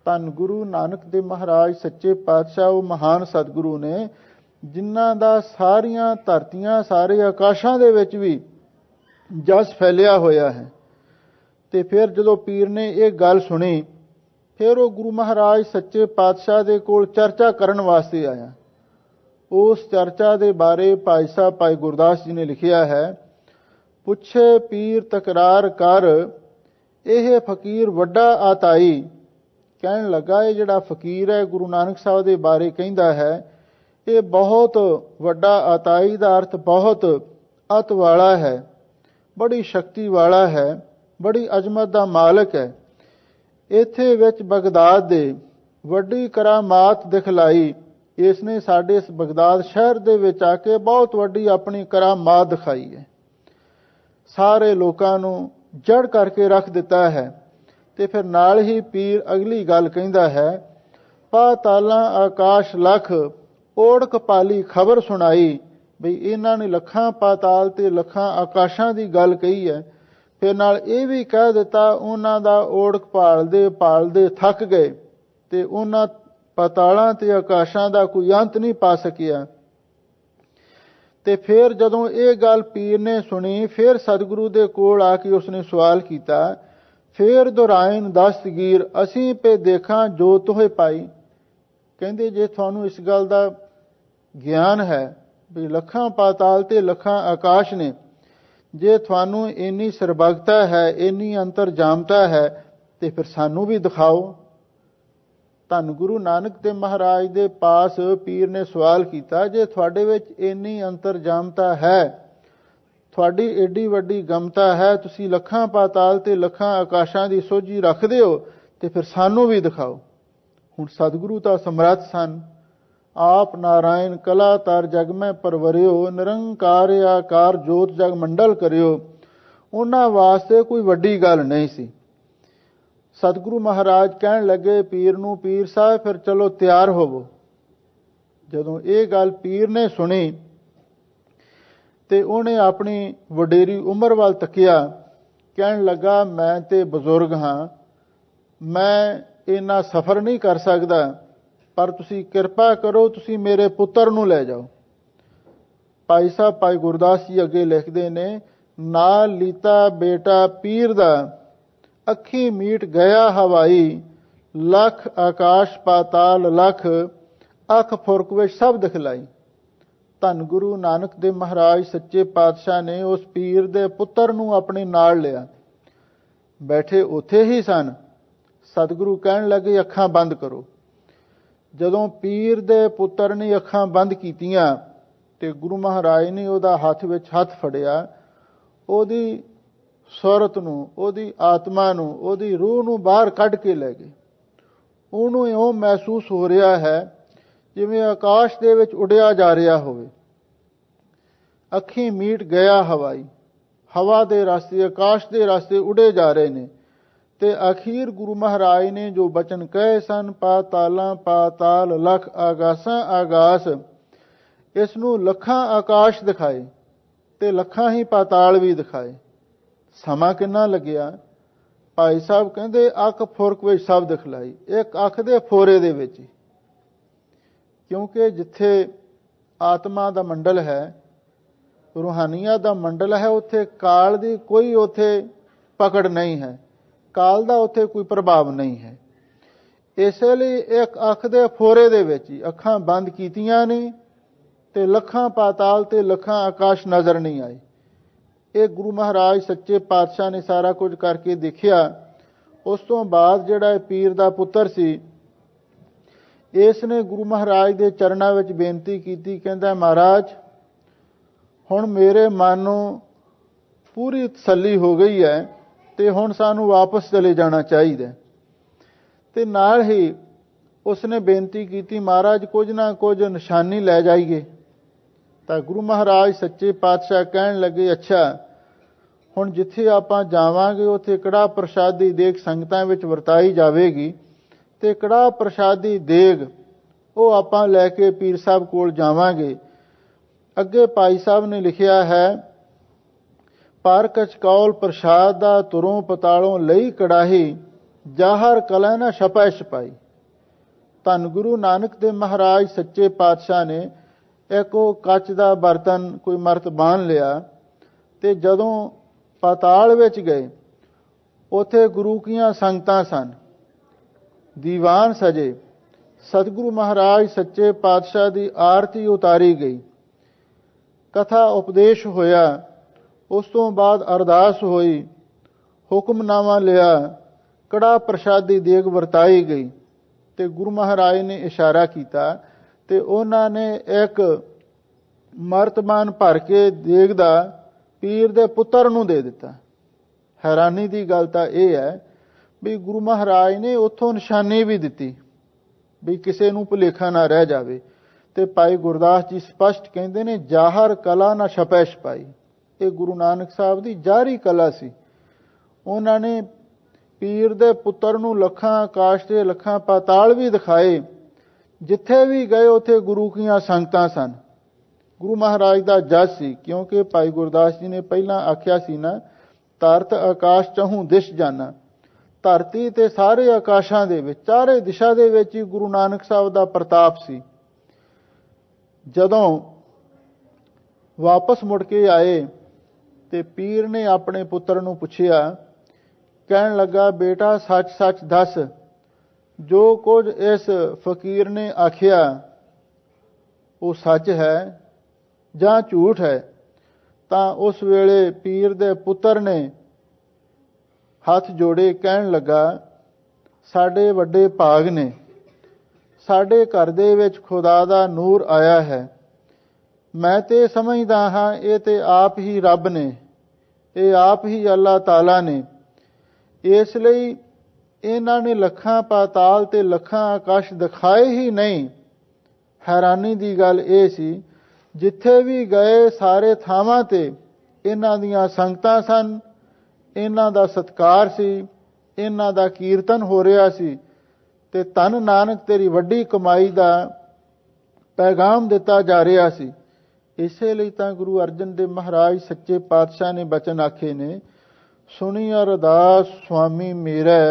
ਧੰਨ ਗੁਰੂ ਨਾਨਕ ਦੇਵ ਮਹਾਰਾਜ ਸੱਚੇ ਪਾਤਸ਼ਾਹ ਉਹ ਮਹਾਨ ਸਤਿਗੁਰੂ ਨੇ ਜਿਨ੍ਹਾਂ ਦਾ ਸਾਰੀਆਂ ਧਰਤੀਆਂ ਸਾਰੇ ਆਕਾਸ਼ਾਂ ਦੇ ਵਿੱਚ ਵੀ ਜਸ ਫੈਲਿਆ ਹੋਇਆ ਹੈ। ਤੇ ਫਿਰ ਜਦੋਂ ਪੀਰ ਨੇ ਇਹ ਗੱਲ ਸੁਣੀ, ਫਿਰ ਉਹ ਗੁਰੂ ਮਹਾਰਾਜ ਸੱਚੇ ਪਾਤਸ਼ਾਹ ਦੇ ਕੋਲ ਚਰਚਾ ਕਰਨ ਵਾਸਤੇ ਆਇਆ। ਉਸ ਚਰਚਾ ਦੇ ਬਾਰੇ ਭਾਈ ਸਾਹਿਬ ਭਾਈ ਗੁਰਦਾਸ ਜੀ ਨੇ ਲਿਖਿਆ ਹੈ, ਪੁੱਛੇ ਪੀਰ ਤਕਰਾਰ ਕਰ, ਇਹ ਫਕੀਰ ਵੱਡਾ ਆਤਾਈ। ਕਹਿਣ ਲੱਗਾ ਇਹ ਜਿਹੜਾ ਫਕੀਰ ਹੈ ਗੁਰੂ ਨਾਨਕ ਸਾਹਿਬ ਦੇ ਬਾਰੇ ਕਹਿੰਦਾ ਹੈ, ਇਹ ਬਹੁਤ ਵੱਡਾ ਆਤਾਈ ਦਾ ਅਰਥ ਬਹੁਤ ਅਤ ਵਾਲਾ ਹੈ, ਬੜੀ ਸ਼ਕਤੀ ਵਾਲਾ ਹੈ, ਬੜੀ ਅਜ਼ਮਤ ਦਾ ਮਾਲਕ ਹੈ। ਇੱਥੇ ਵਿੱਚ ਬਗਦਾਦ ਦੇ ਵੱਡੀ ਕਰਾਮਾਤ ਦਿਖਲਾਈ। ਇਸ ਨੇ ਸਾਡੇ ਇਸ ਬਗਦਾਦ ਸ਼ਹਿਰ ਦੇ ਵਿੱਚ ਆ ਕੇ ਬਹੁਤ ਵੱਡੀ ਆਪਣੀ ਕਰਾਮਾਤ ਦਿਖਾਈ ਹੈ। ਸਾਰੇ ਲੋਕਾਂ ਨੂੰ ਜੜ ਕਰਕੇ ਰੱਖ ਦਿੱਤਾ ਹੈ। ਤੇ ਫਿਰ ਨਾਲ ਹੀ ਪੀਰ ਅਗਲੀ ਗੱਲ ਕਹਿੰਦਾ ਹੈ, ਪਾਤਾਲਾਂ ਆਕਾਸ਼ ਲੱਖ, ਓੜਕ ਪਾਲੀ ਖਬਰ ਸੁਣਾਈ। ਬਈ ਇਹਨਾਂ ਨੇ ਲੱਖਾਂ ਪਾਤਾਲ ਤੇ ਲੱਖਾਂ ਆਕਾਸ਼ਾਂ ਦੀ ਗੱਲ ਕਹੀ ਹੈ। ਫਿਰ ਨਾਲ ਇਹ ਵੀ ਕਹਿ ਦਿੱਤਾ ਉਹਨਾਂ ਦਾ ਓੜਕ ਭਾਲਦੇ ਭਾਲਦੇ ਥੱਕ ਗਏ ਤੇ ਉਹਨਾਂ ਪਾਤਾਲਾਂ ਤੇ ਆਕਾਸ਼ਾਂ ਦਾ ਕੋਈ ਅੰਤ ਨਹੀਂ ਪਾ ਸਕਿਆ। ਤੇ ਫਿਰ ਜਦੋਂ ਇਹ ਗੱਲ ਪੀਰ ਨੇ ਸੁਣੀ, ਫਿਰ ਸਤਿਗੁਰੂ ਦੇ ਕੋਲ ਆ ਕੇ ਉਸਨੇ ਸਵਾਲ ਕੀਤਾ, ਫਿਰ ਦੁਹਰਾਇਨ ਦਸਤਗੀਰ, ਅਸੀਂ ਪੇ ਦੇਖਾਂ ਜੋ ਤੋਹੇ ਪਾਈ। ਕਹਿੰਦੇ ਜੇ ਤੁਹਾਨੂੰ ਇਸ ਗੱਲ ਦਾ ਗਿਆਨ ਹੈ ਵੀ ਲੱਖਾਂ ਪਾਤਾਲ ਤੇ ਲੱਖਾਂ ਆਕਾਸ਼ ਨੇ, ਜੇ ਤੁਹਾਨੂੰ ਇੰਨੀ ਸਰਬਗਤਾ ਹੈ, ਇੰਨੀ ਅੰਤਰਜਾਮਤਾ ਹੈ, ਤੇ ਫਿਰ ਸਾਨੂੰ ਵੀ ਦਿਖਾਓ। ਧੰਨ ਗੁਰੂ ਨਾਨਕ ਦੇਵ ਮਹਾਰਾਜ ਦੇ ਪਾਸ ਪੀਰ ਨੇ ਸਵਾਲ ਕੀਤਾ, ਜੇ ਤੁਹਾਡੇ ਵਿੱਚ ਇੰਨੀ ਅੰਤਰਜਾਮਤਾ ਹੈ, ਤੁਹਾਡੀ ਏਡੀ ਵੱਡੀ ਗਮਤਾ ਹੈ, ਤੁਸੀਂ ਲੱਖਾਂ ਪਾਤਾਲ ਤੇ ਲੱਖਾਂ ਆਕਾਸ਼ਾਂ ਦੀ ਸੋਝੀ ਰੱਖਦੇ ਹੋ, ਤੇ ਫਿਰ ਸਾਨੂੰ ਵੀ ਦਿਖਾਓ। ਹੁਣ ਸਤਿਗੁਰੂ ਤਾਂ ਸਮਰੱਥ ਸਨ। ਆਪ ਨਾਰਾਇਣ ਕਲਾ ਤਰ ਜਗ ਮੈਂ ਪਰਵਰਿਓ, ਨਿਰੰਕਾਰ ਆਕਾਰ ਜੋਤ ਜਗ ਮੰਡਲ ਕਰਿਓ। ਉਹਨਾਂ ਵਾਸਤੇ ਕੋਈ ਵੱਡੀ ਗੱਲ ਨਹੀਂ ਸੀ। ਸਤਿਗੁਰੂ ਮਹਾਰਾਜ ਕਹਿਣ ਲੱਗੇ ਪੀਰ ਨੂੰ, ਪੀਰ ਸਾਹਿਬ ਫਿਰ ਚਲੋ ਤਿਆਰ ਹੋਵੋ। ਜਦੋਂ ਇਹ ਗੱਲ ਪੀਰ ਨੇ ਸੁਣੀ ਤੇ ਉਹਨੇ ਆਪਣੀ ਵਡੇਰੀ ਉਮਰ ਵੱਲ ਤੱਕਿਆ। ਕਹਿਣ ਲੱਗਾ ਮੈਂ ਤੇ ਬਜ਼ੁਰਗ ਹਾਂ, ਮੈਂ ਇੰਨਾ ਸਫ਼ਰ ਨਹੀਂ ਕਰ ਸਕਦਾ, ਪਰ ਤੁਸੀਂ ਕਿਰਪਾ ਕਰੋ, ਤੁਸੀਂ ਮੇਰੇ ਪੁੱਤਰ ਨੂੰ ਲੈ ਜਾਓ। ਭਾਈ ਸਾਹਿਬ ਭਾਈ ਗੁਰਦਾਸ ਜੀ ਅੱਗੇ ਲਿਖਦੇ ਨੇ, ਨਾਲ ਲੀਤਾ ਬੇਟਾ ਪੀਰ ਦਾ, ਅੱਖੀ ਮੀਟ ਗਿਆ ਹਵਾਈ, ਲੱਖ ਆਕਾਸ਼ ਪਾਤਾਲ ਲੱਖ, ਅੱਖ ਫੁਰਕ ਵਿੱਚ ਸਭ ਦਿਖਲਾਈ। ਧੰਨ ਗੁਰੂ ਨਾਨਕ ਦੇਵ ਮਹਾਰਾਜ ਸੱਚੇ ਪਾਤਸ਼ਾਹ ਨੇ ਉਸ ਪੀਰ ਦੇ ਪੁੱਤਰ ਨੂੰ ਆਪਣੇ ਨਾਲ ਲਿਆ। ਬੈਠੇ ਉੱਥੇ ਹੀ ਸਨ। ਸਤਿਗੁਰੂ ਕਹਿਣ ਲੱਗੇ ਅੱਖਾਂ ਬੰਦ ਕਰੋ। ਜਦੋਂ ਪੀਰ ਦੇ ਪੁੱਤਰ ਨੇ ਅੱਖਾਂ ਬੰਦ ਕੀਤੀਆਂ ਤੇ ਗੁਰੂ ਮਹਾਰਾਜ ਨੇ ਉਹਦਾ ਹੱਥ ਵਿੱਚ ਹੱਥ ਫੜਿਆ, ਉਹਦੀ ਸੁਰਤ ਨੂੰ, ਉਹਦੀ ਆਤਮਾ ਨੂੰ, ਉਹਦੀ ਰੂਹ ਨੂੰ ਬਾਹਰ ਕੱਢ ਕੇ ਲੈ ਗਏ। ਉਹਨੂੰ ਇਉਂ ਮਹਿਸੂਸ ਹੋ ਰਿਹਾ ਹੈ ਜਿਵੇਂ ਆਕਾਸ਼ ਦੇ ਵਿੱਚ ਉੱਡਿਆ ਜਾ ਰਿਹਾ ਹੋਵੇ। ਅੱਖੀਂ ਮੀਟ ਗਿਆ ਹਵਾਈ, ਹਵਾ ਦੇ ਰਸਤੇ, ਆਕਾਸ਼ ਦੇ ਰਸਤੇ ਉੱਡੇ ਜਾ ਰਹੇ ਨੇ। ਤੇ ਅਖੀਰ ਗੁਰੂ ਮਹਾਰਾਜ ਨੇ ਜੋ ਬਚਨ ਕਹੇ ਸਨ, ਪਾਤਾਲਾਂ ਪਾਤਾਲ ਲੱਖ ਆਗਾਸਾਂ ਆਗਾਸ, ਇਸ ਨੂੰ ਲੱਖਾਂ ਆਕਾਸ਼ ਦਿਖਾਏ ਤੇ ਲੱਖਾਂ ਹੀ ਪਾਤਾਲ ਵੀ ਦਿਖਾਏ। ਸਮਾਂ ਕਿੰਨਾ ਲੱਗਿਆ? ਭਾਈ ਸਾਹਿਬ ਕਹਿੰਦੇ ਅੱਖ ਫੁਰਕ ਵਿੱਚ ਸਭ ਦਿਖਲਾਈ। ਇੱਕ ਅੱਖ ਦੇ ਫੋਰੇ ਦੇ ਵਿੱਚ, ਕਿਉਂਕਿ ਜਿੱਥੇ ਆਤਮਾ ਦਾ ਮੰਡਲ ਹੈ, ਰੂਹਾਨੀਅਤ ਦਾ ਮੰਡਲ ਹੈ, ਉੱਥੇ ਕਾਲ ਦੀ ਕੋਈ ਉੱਥੇ ਪਕੜ ਨਹੀਂ ਹੈ, ਕਾਲ ਦਾ ਉੱਥੇ ਕੋਈ ਪ੍ਰਭਾਵ ਨਹੀਂ ਹੈ। ਇਸੇ ਲਈ ਇੱਕ ਅੱਖ ਦੇ ਫੋਰੇ ਦੇ ਵਿੱਚ ਹੀ ਅੱਖਾਂ ਬੰਦ ਕੀਤੀਆਂ ਨੇ ਤੇ ਲੱਖਾਂ ਪਾਤਾਲ ਤੇ ਲੱਖਾਂ ਆਕਾਸ਼ ਨਜ਼ਰ ਨਹੀਂ ਆਏ। ਇਹ ਗੁਰੂ ਮਹਾਰਾਜ ਸੱਚੇ ਪਾਤਸ਼ਾਹ ਨੇ ਸਾਰਾ ਕੁਝ ਕਰਕੇ ਦੇਖਿਆ। ਉਸ ਤੋਂ ਬਾਅਦ ਜਿਹੜਾ ਇਹ ਪੀਰ ਦਾ ਪੁੱਤਰ ਸੀ, ਇਸ ਨੇ ਗੁਰੂ ਮਹਾਰਾਜ ਦੇ ਚਰਨਾਂ ਵਿੱਚ ਬੇਨਤੀ ਕੀਤੀ। ਕਹਿੰਦਾ ਮਹਾਰਾਜ ਹੁਣ ਮੇਰੇ ਮਨ ਨੂੰ ਪੂਰੀ ਤਸੱਲੀ ਹੋ ਗਈ ਹੈ ਤੇ ਹੁਣ ਸਾਨੂੰ ਵਾਪਸ ਚਲੇ ਜਾਣਾ ਚਾਹੀਦਾ। ਤੇ ਨਾਲ ਹੀ ਉਸਨੇ ਬੇਨਤੀ ਕੀਤੀ ਮਹਾਰਾਜ ਕੁਝ ਨਾ ਕੁਝ ਨਿਸ਼ਾਨੀ ਲੈ ਜਾਈਏ। ਤਾਂ ਗੁਰੂ ਮਹਾਰਾਜ ਸੱਚੇ ਪਾਤਸ਼ਾਹ ਕਹਿਣ ਲੱਗੇ ਅੱਛਾ, ਹੁਣ ਜਿੱਥੇ ਆਪਾਂ ਜਾਵਾਂਗੇ ਉੱਥੇ ਕੜਾਹ ਪ੍ਰਸ਼ਾਦੀ ਦੇਗ ਸੰਗਤਾਂ ਵਿੱਚ ਵਰਤਾਈ ਜਾਵੇਗੀ ਤੇ ਕੜਾਹ ਪ੍ਰਸ਼ਾਦੀ ਦੇਗ ਉਹ ਆਪਾਂ ਲੈ ਕੇ ਪੀਰ ਸਾਹਿਬ ਕੋਲ ਜਾਵਾਂਗੇ। ਅੱਗੇ ਭਾਈ ਸਾਹਿਬ ਨੇ ਲਿਖਿਆ ਹੈ, ਪਰ ਕਚਕੌਲ ਪ੍ਰਸ਼ਾਦ ਦਾ ਤੁਰੋਂ ਪਤਾਲੋਂ ਲਈ ਕੜਾਹੀ, जाहर कला न छपै छपाई। धन गुरु नानक देव महाराज सच्चे पातशाह ने एक कच का बर्तन कोई मरत बांध लिया ते जदों पाताल विच गए, उथे गुरु कियां संगतां सन, दीवान सजे, सतगुरु महाराज सच्चे पातशाह की आरती उतारी गई, कथा उपदेश होया, उस तो बाद अरदास हुई, हुक्मनामा लिया, कड़ा प्रसादी देग वरताई गई ते गुरु महाराज ने इशारा किया ते उन्होंने एक मर्तमान भर के देग दा पीर दे पुत्र नूं दे दिता। हैरानी की गल तां इह है भी गुरु महाराज ने उत्थों निशानी भी दिती भी किसी नूं भुलेखा ना रह जावे। ते भाई गुरदास जी स्पष्ट कहते ने, जाहर कला ना छपै छपाई। ये गुरु नानक साहब की जाहरी कला सी। उन्होंने पीर दे पुत्र नूं लखां आकाश ते लखां पाताल भी दिखाए, जिथे भी गए उथे गुरु कीआं संगतां सन। गुरु महाराज का जस सी, क्योंकि भाई गुरदास जी ने पहला आख्या सी ना, तरत आकाश चहूं दिश जाना। धरती ते सारे आकाशां दे विच, चारे दिशा दे विच ही गुरु नानक साहब का प्रताप सी। जदों वापस मुड़ के आए ते पीर ने अपने पुत्र नूं पुछया, कहन लगा, बेटा सच सच दस, जो कुछ इस फकीर ने आखिया वो सच है जां झूठ है। तां उस वेले पीर दे पुत्र ने हथ जोड़े कहन लगा, साडे वड्डे भाग ने, साडे घर दे विच खुदा दा नूर आया है। मैं ते समझदा हाँ ये ते आप ही रब ने, ये आप ही अल्लाह ताला ने। इसलिए इन्हां ने लखां पाताल ते लखां आकाश दिखाए ही नहीं। हैरानी की गल ये सी, जिथे भी गए सारे थावां ते इन्हां दियां संगतां सन, इन्हां दा सत्कार सी, इन्हां दा कीर्तन हो रहा सी ते धन नानक तेरी वड्डी कमाई दा पैगाम दिता जा रहा सी। इसे लिए तां गुरु अर्जन देव महाराज सच्चे पातशाह ने बचन आखे ने, सुनी अरदास स्वामी मेरा,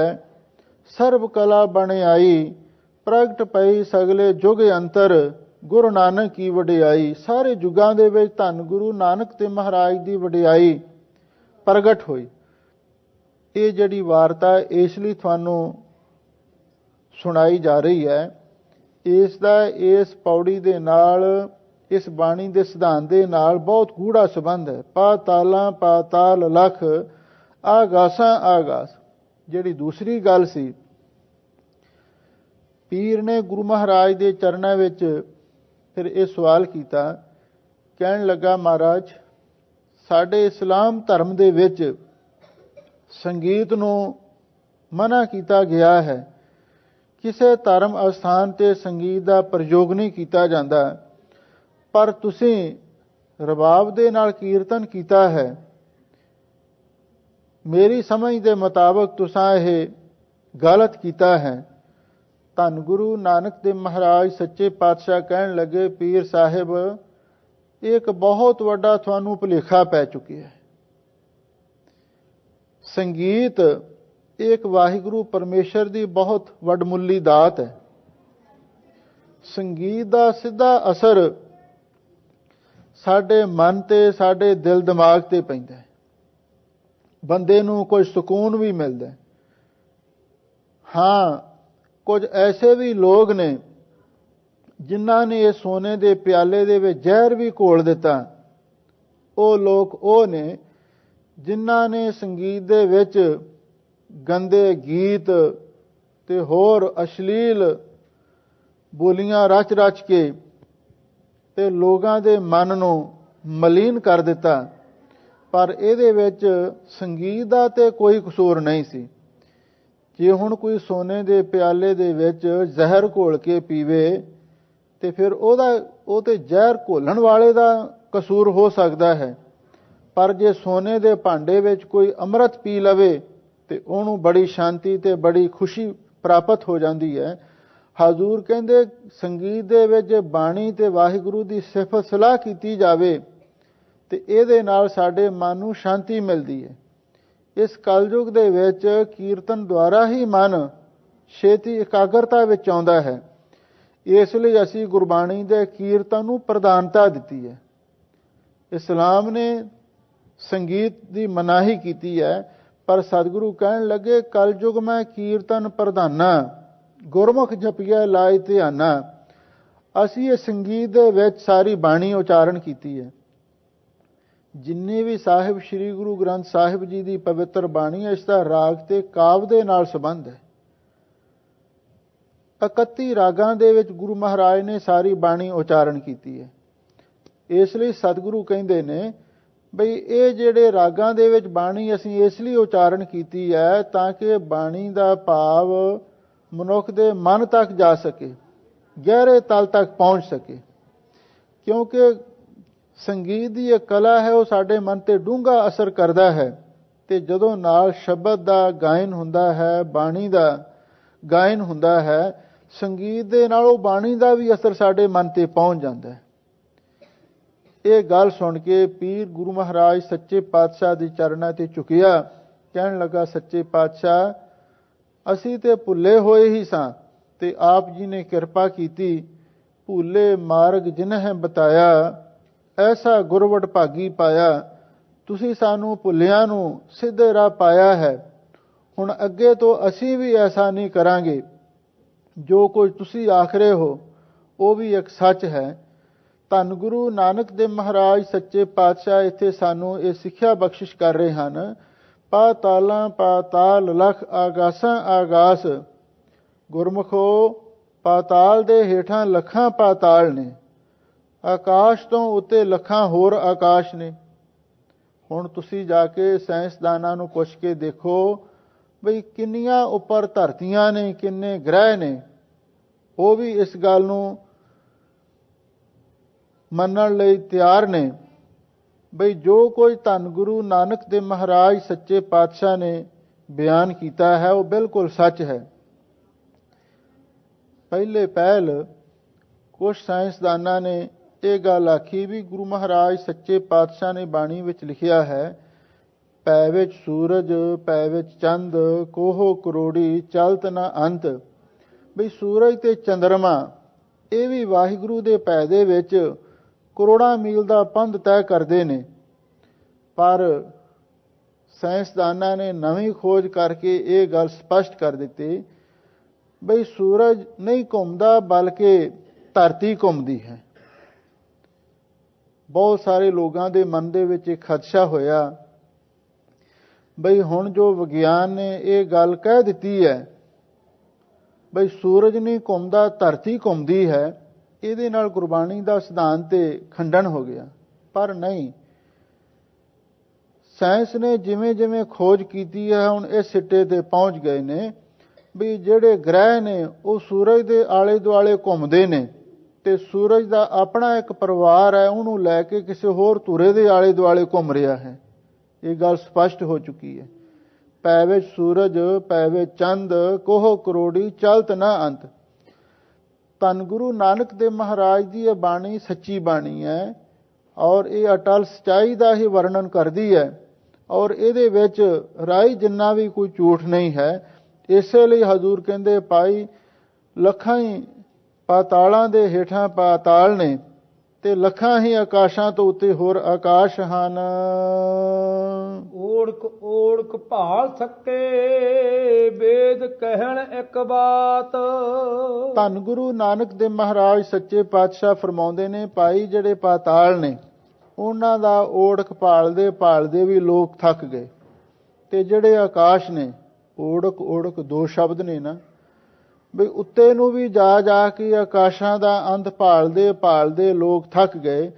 सर्व कला बन आई, प्रगट पई सगले जुग अंतर, गुरु नानक की वडियाई। सारे जुगां दे विच धन गुरु नानक देव महाराज की वडियाई प्रगट हुई। ये जिहड़ी वार्ता इसलिए तुहानूं सुनाई जा रही है, इसदा इस पौड़ी दे नाल, इस बाणी दे सिद्धांत दे नाल बहुत गूढ़ा संबंध है। पातालां पाताल लख, आगासां आगास। जिहड़ी दूसरी गल सी, पीर ने गुरु महाराज दे चरणां विच फिर यह सवाल किया, कहन लगा, महाराज साडे इस्लाम धर्म दे विच संगीत नूं मना किया गया है। किसी धर्म अस्थान ते संगीत का प्रयोग नहीं किया जाता, पर तुसीं रबाब दे नाल कीर्तन किया है। मेरी समझ के मुताबिक तुसां यह गलत किया है। धन गुरु नानक देव महाराज सच्चे पातशाह कहन लगे, पीर साहिब एक बहुत वड्डा तुहानूं भुलेखा पै चुकिया है। संगीत एक वाहिगुरु परमेश्वर की बहुत वडमुली दात है। संगीत का सीधा असर साडे मन ते साडे दिल दिमाग ते पैंदा है। बंदे नूं कुछ सुकून भी मिलता है। हाँ, कुछ ऐसे भी लोग ने जिन्हां ने इस सोने के प्याले दे विच जहर भी घोल दिता। वो लोग वो ने जिन्हां ने संगीत दे विच गंदे गीत ते होर अश्लील बोलियां रच रच के ते लोगां दे मन नूं मलीन कर दिता। पर इहदे विच संगीत दा ते कोई कसूर नहीं सी। जे हुण कोई सोने दे प्याले दे विच जहर घोल के पीवे ते फिर ओह ते जहर घोलण वाले दा कसूर हो सकदा है। पर जे सोने दे भांडे विच कोई अमृत पी लवे ते उहनूं बड़ी शांति ते बड़ी खुशी प्राप्त हो जाती है। हजूर कहंदे संगीत दे विच बाणी ते वाहिगुरू दी सिफत सलाह कीती जावे ते इहदे नाल साडे मन नूं शांति मिलदी है। ਇਸ ਕਲਯੁਗ ਦੇ ਵਿੱਚ ਕੀਰਤਨ ਦੁਆਰਾ ਹੀ ਮਨ ਛੇਤੀ ਇਕਾਗਰਤਾ ਵਿੱਚ ਆਉਂਦਾ ਹੈ। ਇਸ ਲਈ ਅਸੀਂ ਗੁਰਬਾਣੀ ਦੇ ਕੀਰਤਨ ਨੂੰ ਪ੍ਰਧਾਨਤਾ ਦਿੱਤੀ ਹੈ। ਇਸਲਾਮ ਨੇ ਸੰਗੀਤ ਦੀ ਮਨਾਹੀ ਕੀਤੀ ਹੈ, ਪਰ ਸਤਿਗੁਰੂ ਕਹਿਣ ਲੱਗੇ ਕਲਯੁਗ ਮੈਂ ਕੀਰਤਨ ਪ੍ਰਧਾਨਾ, ਗੁਰਮੁਖ ਜਪੀਐ ਲਾਇ ਧਿਆਨਾ। ਅਸੀਂ ਇਹ ਸੰਗੀਤ ਦੇ ਵਿੱਚ ਸਾਰੀ ਬਾਣੀ ਉਚਾਰਨ ਕੀਤੀ ਹੈ। ਜਿੰਨੇ ਵੀ ਸਾਹਿਬ ਸ੍ਰੀ ਗੁਰੂ ਗ੍ਰੰਥ ਸਾਹਿਬ ਜੀ ਦੀ ਪਵਿੱਤਰ ਬਾਣੀ ਹੈ, ਇਸ ਦਾ ਰਾਗ ਤੇ ਕਾਵ ਦੇ ਨਾਲ ਸੰਬੰਧ ਹੈ। 31 ਰਾਗਾਂ ਦੇ ਵਿੱਚ ਗੁਰੂ ਮਹਾਰਾਜ ਨੇ ਸਾਰੀ ਬਾਣੀ ਉਚਾਰਨ ਕੀਤੀ ਹੈ। ਇਸ ਲਈ ਸਤਿਗੁਰੂ ਕਹਿੰਦੇ ਨੇ ਬਈ ਇਹ ਜਿਹੜੇ ਰਾਗਾਂ ਦੇ ਵਿੱਚ ਬਾਣੀ ਅਸੀਂ ਇਸ ਲਈ ਉਚਾਰਨ ਕੀਤੀ ਹੈ ਤਾਂ ਕਿ ਬਾਣੀ ਦਾ ਭਾਵ ਮਨੁੱਖ ਦੇ ਮਨ ਤੱਕ ਜਾ ਸਕੇ, ਗਹਿਰੇ ਤਲ ਤੱਕ ਪਹੁੰਚ ਸਕੇ। ਕਿਉਂਕਿ ਸੰਗੀਤ ਦੀ ਇੱਕ ਕਲਾ ਹੈ, ਉਹ ਸਾਡੇ ਮਨ ਤੇ ਡੂੰਘਾ ਅਸਰ ਕਰਦਾ ਹੈ। ਤੇ ਜਦੋਂ ਨਾਲ ਸ਼ਬਦ ਦਾ ਗਾਇਨ ਹੁੰਦਾ ਹੈ, ਬਾਣੀ ਦਾ ਗਾਇਨ ਹੁੰਦਾ ਹੈ, ਸੰਗੀਤ ਦੇ ਨਾਲ ਉਹ ਬਾਣੀ ਦਾ ਵੀ ਅਸਰ ਸਾਡੇ ਮਨ ਤੇ ਪਹੁੰਚ ਜਾਂਦਾ ਹੈ। ਇਹ ਗੱਲ ਸੁਣ ਕੇ ਪੀਰ ਗੁਰੂ ਮਹਾਰਾਜ ਸੱਚੇ ਪਾਤਸ਼ਾਹ ਦੇ ਚਰਨਾਂ ਤੇ ਝੁਕਿਆ, ਕਹਿਣ ਲੱਗਾ ਸੱਚੇ ਪਾਤਸ਼ਾਹ ਅਸੀਂ ਤੇ ਭੁੱਲੇ ਹੋਏ ਹੀ ਸਾਂ ਤੇ ਆਪ ਜੀ ਨੇ ਕਿਰਪਾ ਕੀਤੀ। ਭੁੱਲੇ ਮਾਰਗ ਜਿਨਹਿ ਬਤਾਇਆ, ਐਸਾ ਗੁਰਵਟ ਭਾਗੀ ਪਾਇਆ। ਤੁਸੀਂ ਸਾਨੂੰ ਭੁੱਲਿਆਂ ਨੂੰ ਸਿੱਧੇ ਰਾਹ ਪਾਇਆ ਹੈ। ਹੁਣ ਅੱਗੇ ਤੋਂ ਅਸੀਂ ਵੀ ਐਸਾ ਨਹੀਂ ਕਰਾਂਗੇ। ਜੋ ਕੁਝ ਤੁਸੀਂ ਆਖ ਰਹੇ ਹੋ ਉਹ ਵੀ ਇੱਕ ਸੱਚ ਹੈ। ਧੰਨ ਗੁਰੂ ਨਾਨਕ ਦੇਵ ਮਹਾਰਾਜ ਸੱਚੇ ਪਾਤਸ਼ਾਹ ਇੱਥੇ ਸਾਨੂੰ ਇਹ ਸਿੱਖਿਆ ਬਖਸ਼ਿਸ਼ ਕਰ ਰਹੇ ਹਨ। ਪਾਤਾਲਾਂ ਪਾਤਾਲ ਲਖ ਆਗਾਸਾਂ ਆਗਾਸ। ਗੁਰਮੁਖੋ ਪਾਤਾਲ ਦੇ ਹੇਠਾਂ ਲੱਖਾਂ ਪਾਤਾਲ ਨੇ, ਆਕਾਸ਼ ਤੋਂ ਉੱਤੇ ਲੱਖਾਂ ਹੋਰ ਆਕਾਸ਼ ਨੇ। ਹੁਣ ਤੁਸੀਂ ਜਾ ਕੇ ਸਾਇੰਸਦਾਨਾਂ ਨੂੰ ਪੁੱਛ ਕੇ ਦੇਖੋ ਬਈ ਕਿੰਨੀਆਂ ਉੱਪਰ ਧਰਤੀਆਂ ਨੇ, ਕਿੰਨੇ ਗ੍ਰਹਿ ਨੇ। ਉਹ ਵੀ ਇਸ ਗੱਲ ਨੂੰ ਮੰਨਣ ਲਈ ਤਿਆਰ ਨੇ ਬਈ ਜੋ ਕੁਝ ਧੰਨ ਗੁਰੂ ਨਾਨਕ ਦੇਵ ਮਹਾਰਾਜ ਸੱਚੇ ਪਾਤਸ਼ਾਹ ਨੇ ਬਿਆਨ ਕੀਤਾ ਹੈ ਉਹ ਬਿਲਕੁਲ ਸੱਚ ਹੈ। ਪਹਿਲੇ ਪਹਿਲ ਕੁਝ ਸਾਇੰਸਦਾਨਾਂ ਨੇ ਇਹ ਗੱਲ ਆਖੀ ਵੀ ਗੁਰੂ ਮਹਾਰਾਜ ਸੱਚੇ ਪਾਤਸ਼ਾਹ ਨੇ ਬਾਣੀ ਵਿੱਚ ਲਿਖਿਆ ਹੈ, ਪੈ ਵਿੱਚ ਸੂਰਜ, ਪੈ ਵਿੱਚ ਚੰਦ, ਕੋਹ ਕਰੋੜੀ ਚਲਤ ਨਾ ਅੰਤ। ਬਈ ਸੂਰਜ ਤੇ ਚੰਦਰਮਾ ਇਹ ਵੀ ਵਾਹਿਗੁਰੂ ਦੇ ਪੈ ਦੇ ਵਿੱਚ ਕਰੋੜਾਂ ਮੀਲ ਦਾ ਪੰਧ ਤੈਅ ਕਰਦੇ ਨੇ। ਪਰ ਸਾਇੰਸਦਾਨਾਂ ਨੇ ਨਵੀਂ ਖੋਜ ਕਰਕੇ ਇਹ ਗੱਲ ਸਪਸ਼ਟ ਕਰ ਦਿੱਤੀ ਬਈ ਸੂਰਜ ਨਹੀਂ ਘੁੰਮਦਾ ਬਲਕਿ ਧਰਤੀ ਘੁੰਮਦੀ ਹੈ। ਬਹੁਤ ਸਾਰੇ ਲੋਕਾਂ ਦੇ ਮਨ ਦੇ ਵਿੱਚ ਇੱਕ ਖਦਸ਼ਾ ਹੋਇਆ ਬਈ ਹੁਣ ਜੋ ਵਿਗਿਆਨ ਨੇ ਇਹ ਗੱਲ ਕਹਿ ਦਿੱਤੀ ਹੈ ਬਈ ਸੂਰਜ ਨਹੀਂ ਘੁੰਮਦਾ ਧਰਤੀ ਘੁੰਮਦੀ ਹੈ, ਇਹਦੇ ਨਾਲ ਗੁਰਬਾਣੀ ਦਾ ਸਿਧਾਂਤ ਤੇ ਖੰਡਨ ਹੋ ਗਿਆ। ਪਰ ਨਹੀਂ, ਸਾਇੰਸ ਨੇ ਜਿਵੇਂ ਜਿਵੇਂ ਖੋਜ ਕੀਤੀ ਹੈ ਹੁਣ ਇਸ ਸਿੱਟੇ ਤੇ ਪਹੁੰਚ ਗਏ ਨੇ ਵੀ ਜਿਹੜੇ ਗ੍ਰਹਿ ਨੇ ਉਹ ਸੂਰਜ ਦੇ ਆਲੇ ਦੁਆਲੇ ਘੁੰਮਦੇ ਨੇ ਤੇ ਸੂਰਜ ਦਾ ਆਪਣਾ ਇੱਕ ਪਰਿਵਾਰ ਹੈ, ਉਹਨੂੰ ਲੈ ਕੇ ਕਿਸੇ ਹੋਰ ਧੁਰੇ ਦੇ ਆਲੇ ਦੁਆਲੇ ਘੁੰਮ ਰਿਹਾ ਹੈ। ਇਹ ਗੱਲ ਸਪਸ਼ਟ ਹੋ ਚੁੱਕੀ ਹੈ। ਪੈ ਵਿੱਚ ਸੂਰਜ, ਪੈ ਵਿੱਚ ਚੰਦ, ਕੋਹ ਕਰੋੜੀ ਚਲਤ ਨਾ ਅੰਤ। ਧੰਨ ਗੁਰੂ ਨਾਨਕ ਦੇਵ ਮਹਾਰਾਜ ਦੀ ਇਹ ਬਾਣੀ ਸੱਚੀ ਬਾਣੀ ਹੈ ਔਰ ਇਹ ਅਟਲ ਸਚਾਈ ਦਾ ਹੀ ਵਰਣਨ ਕਰਦੀ ਹੈ ਔਰ ਇਹਦੇ ਵਿੱਚ ਰਾਈ ਜਿੰਨਾ ਵੀ ਕੋਈ ਝੂਠ ਨਹੀਂ ਹੈ। ਇਸੇ ਲਈ ਹਜ਼ੂਰ ਕਹਿੰਦੇ ਭਾਈ ਲੱਖਾਂ ਹੀ ਪਾਤਾਲਾਂ ਦੇ ਹੇਠਾਂ ਪਾਤਾਲ ਨੇ ਤੇ ਲੱਖਾਂ ਹੀ ਆਕਾਸ਼ਾਂ ਤੋਂ ਉੱਤੇ ਹੋਰ ਆਕਾਸ਼ ਹਨ। ਓੜਕ ਓੜਕ ਭਾਲ ਸਕੇ ਵੇਦ ਕਹਿਣ ਇੱਕ ਬਾਤ। ਧੰਨ ਗੁਰੂ ਨਾਨਕ ਦੇਵ ਮਹਾਰਾਜ ਸੱਚੇ ਪਾਤਸ਼ਾਹ ਫਰਮਾਉਂਦੇ ਨੇ ਭਾਈ ਜਿਹੜੇ ਪਾਤਾਲ ਨੇ ਉਹਨਾਂ ਦਾ ਓੜਕ ਭਾਲਦੇ ਭਾਲਦੇ ਵੀ ਲੋਕ ਥੱਕ ਗਏ ਤੇ ਜਿਹੜੇ ਆਕਾਸ਼ ਨੇ, ਓੜਕ ਓੜਕ ਦੋ ਸ਼ਬਦ ਨੇ ਨਾ, ਬਈ ਉੱਤੇ ਨੂੰ ਵੀ ਜਾ ਜਾ ਕੇ ਆਕਾਸ਼ਾਂ ਦਾ ਅੰਤ ਭਾਲਦੇ ਭਾਲਦੇ ਲੋਕ ਥੱਕ ਗਏ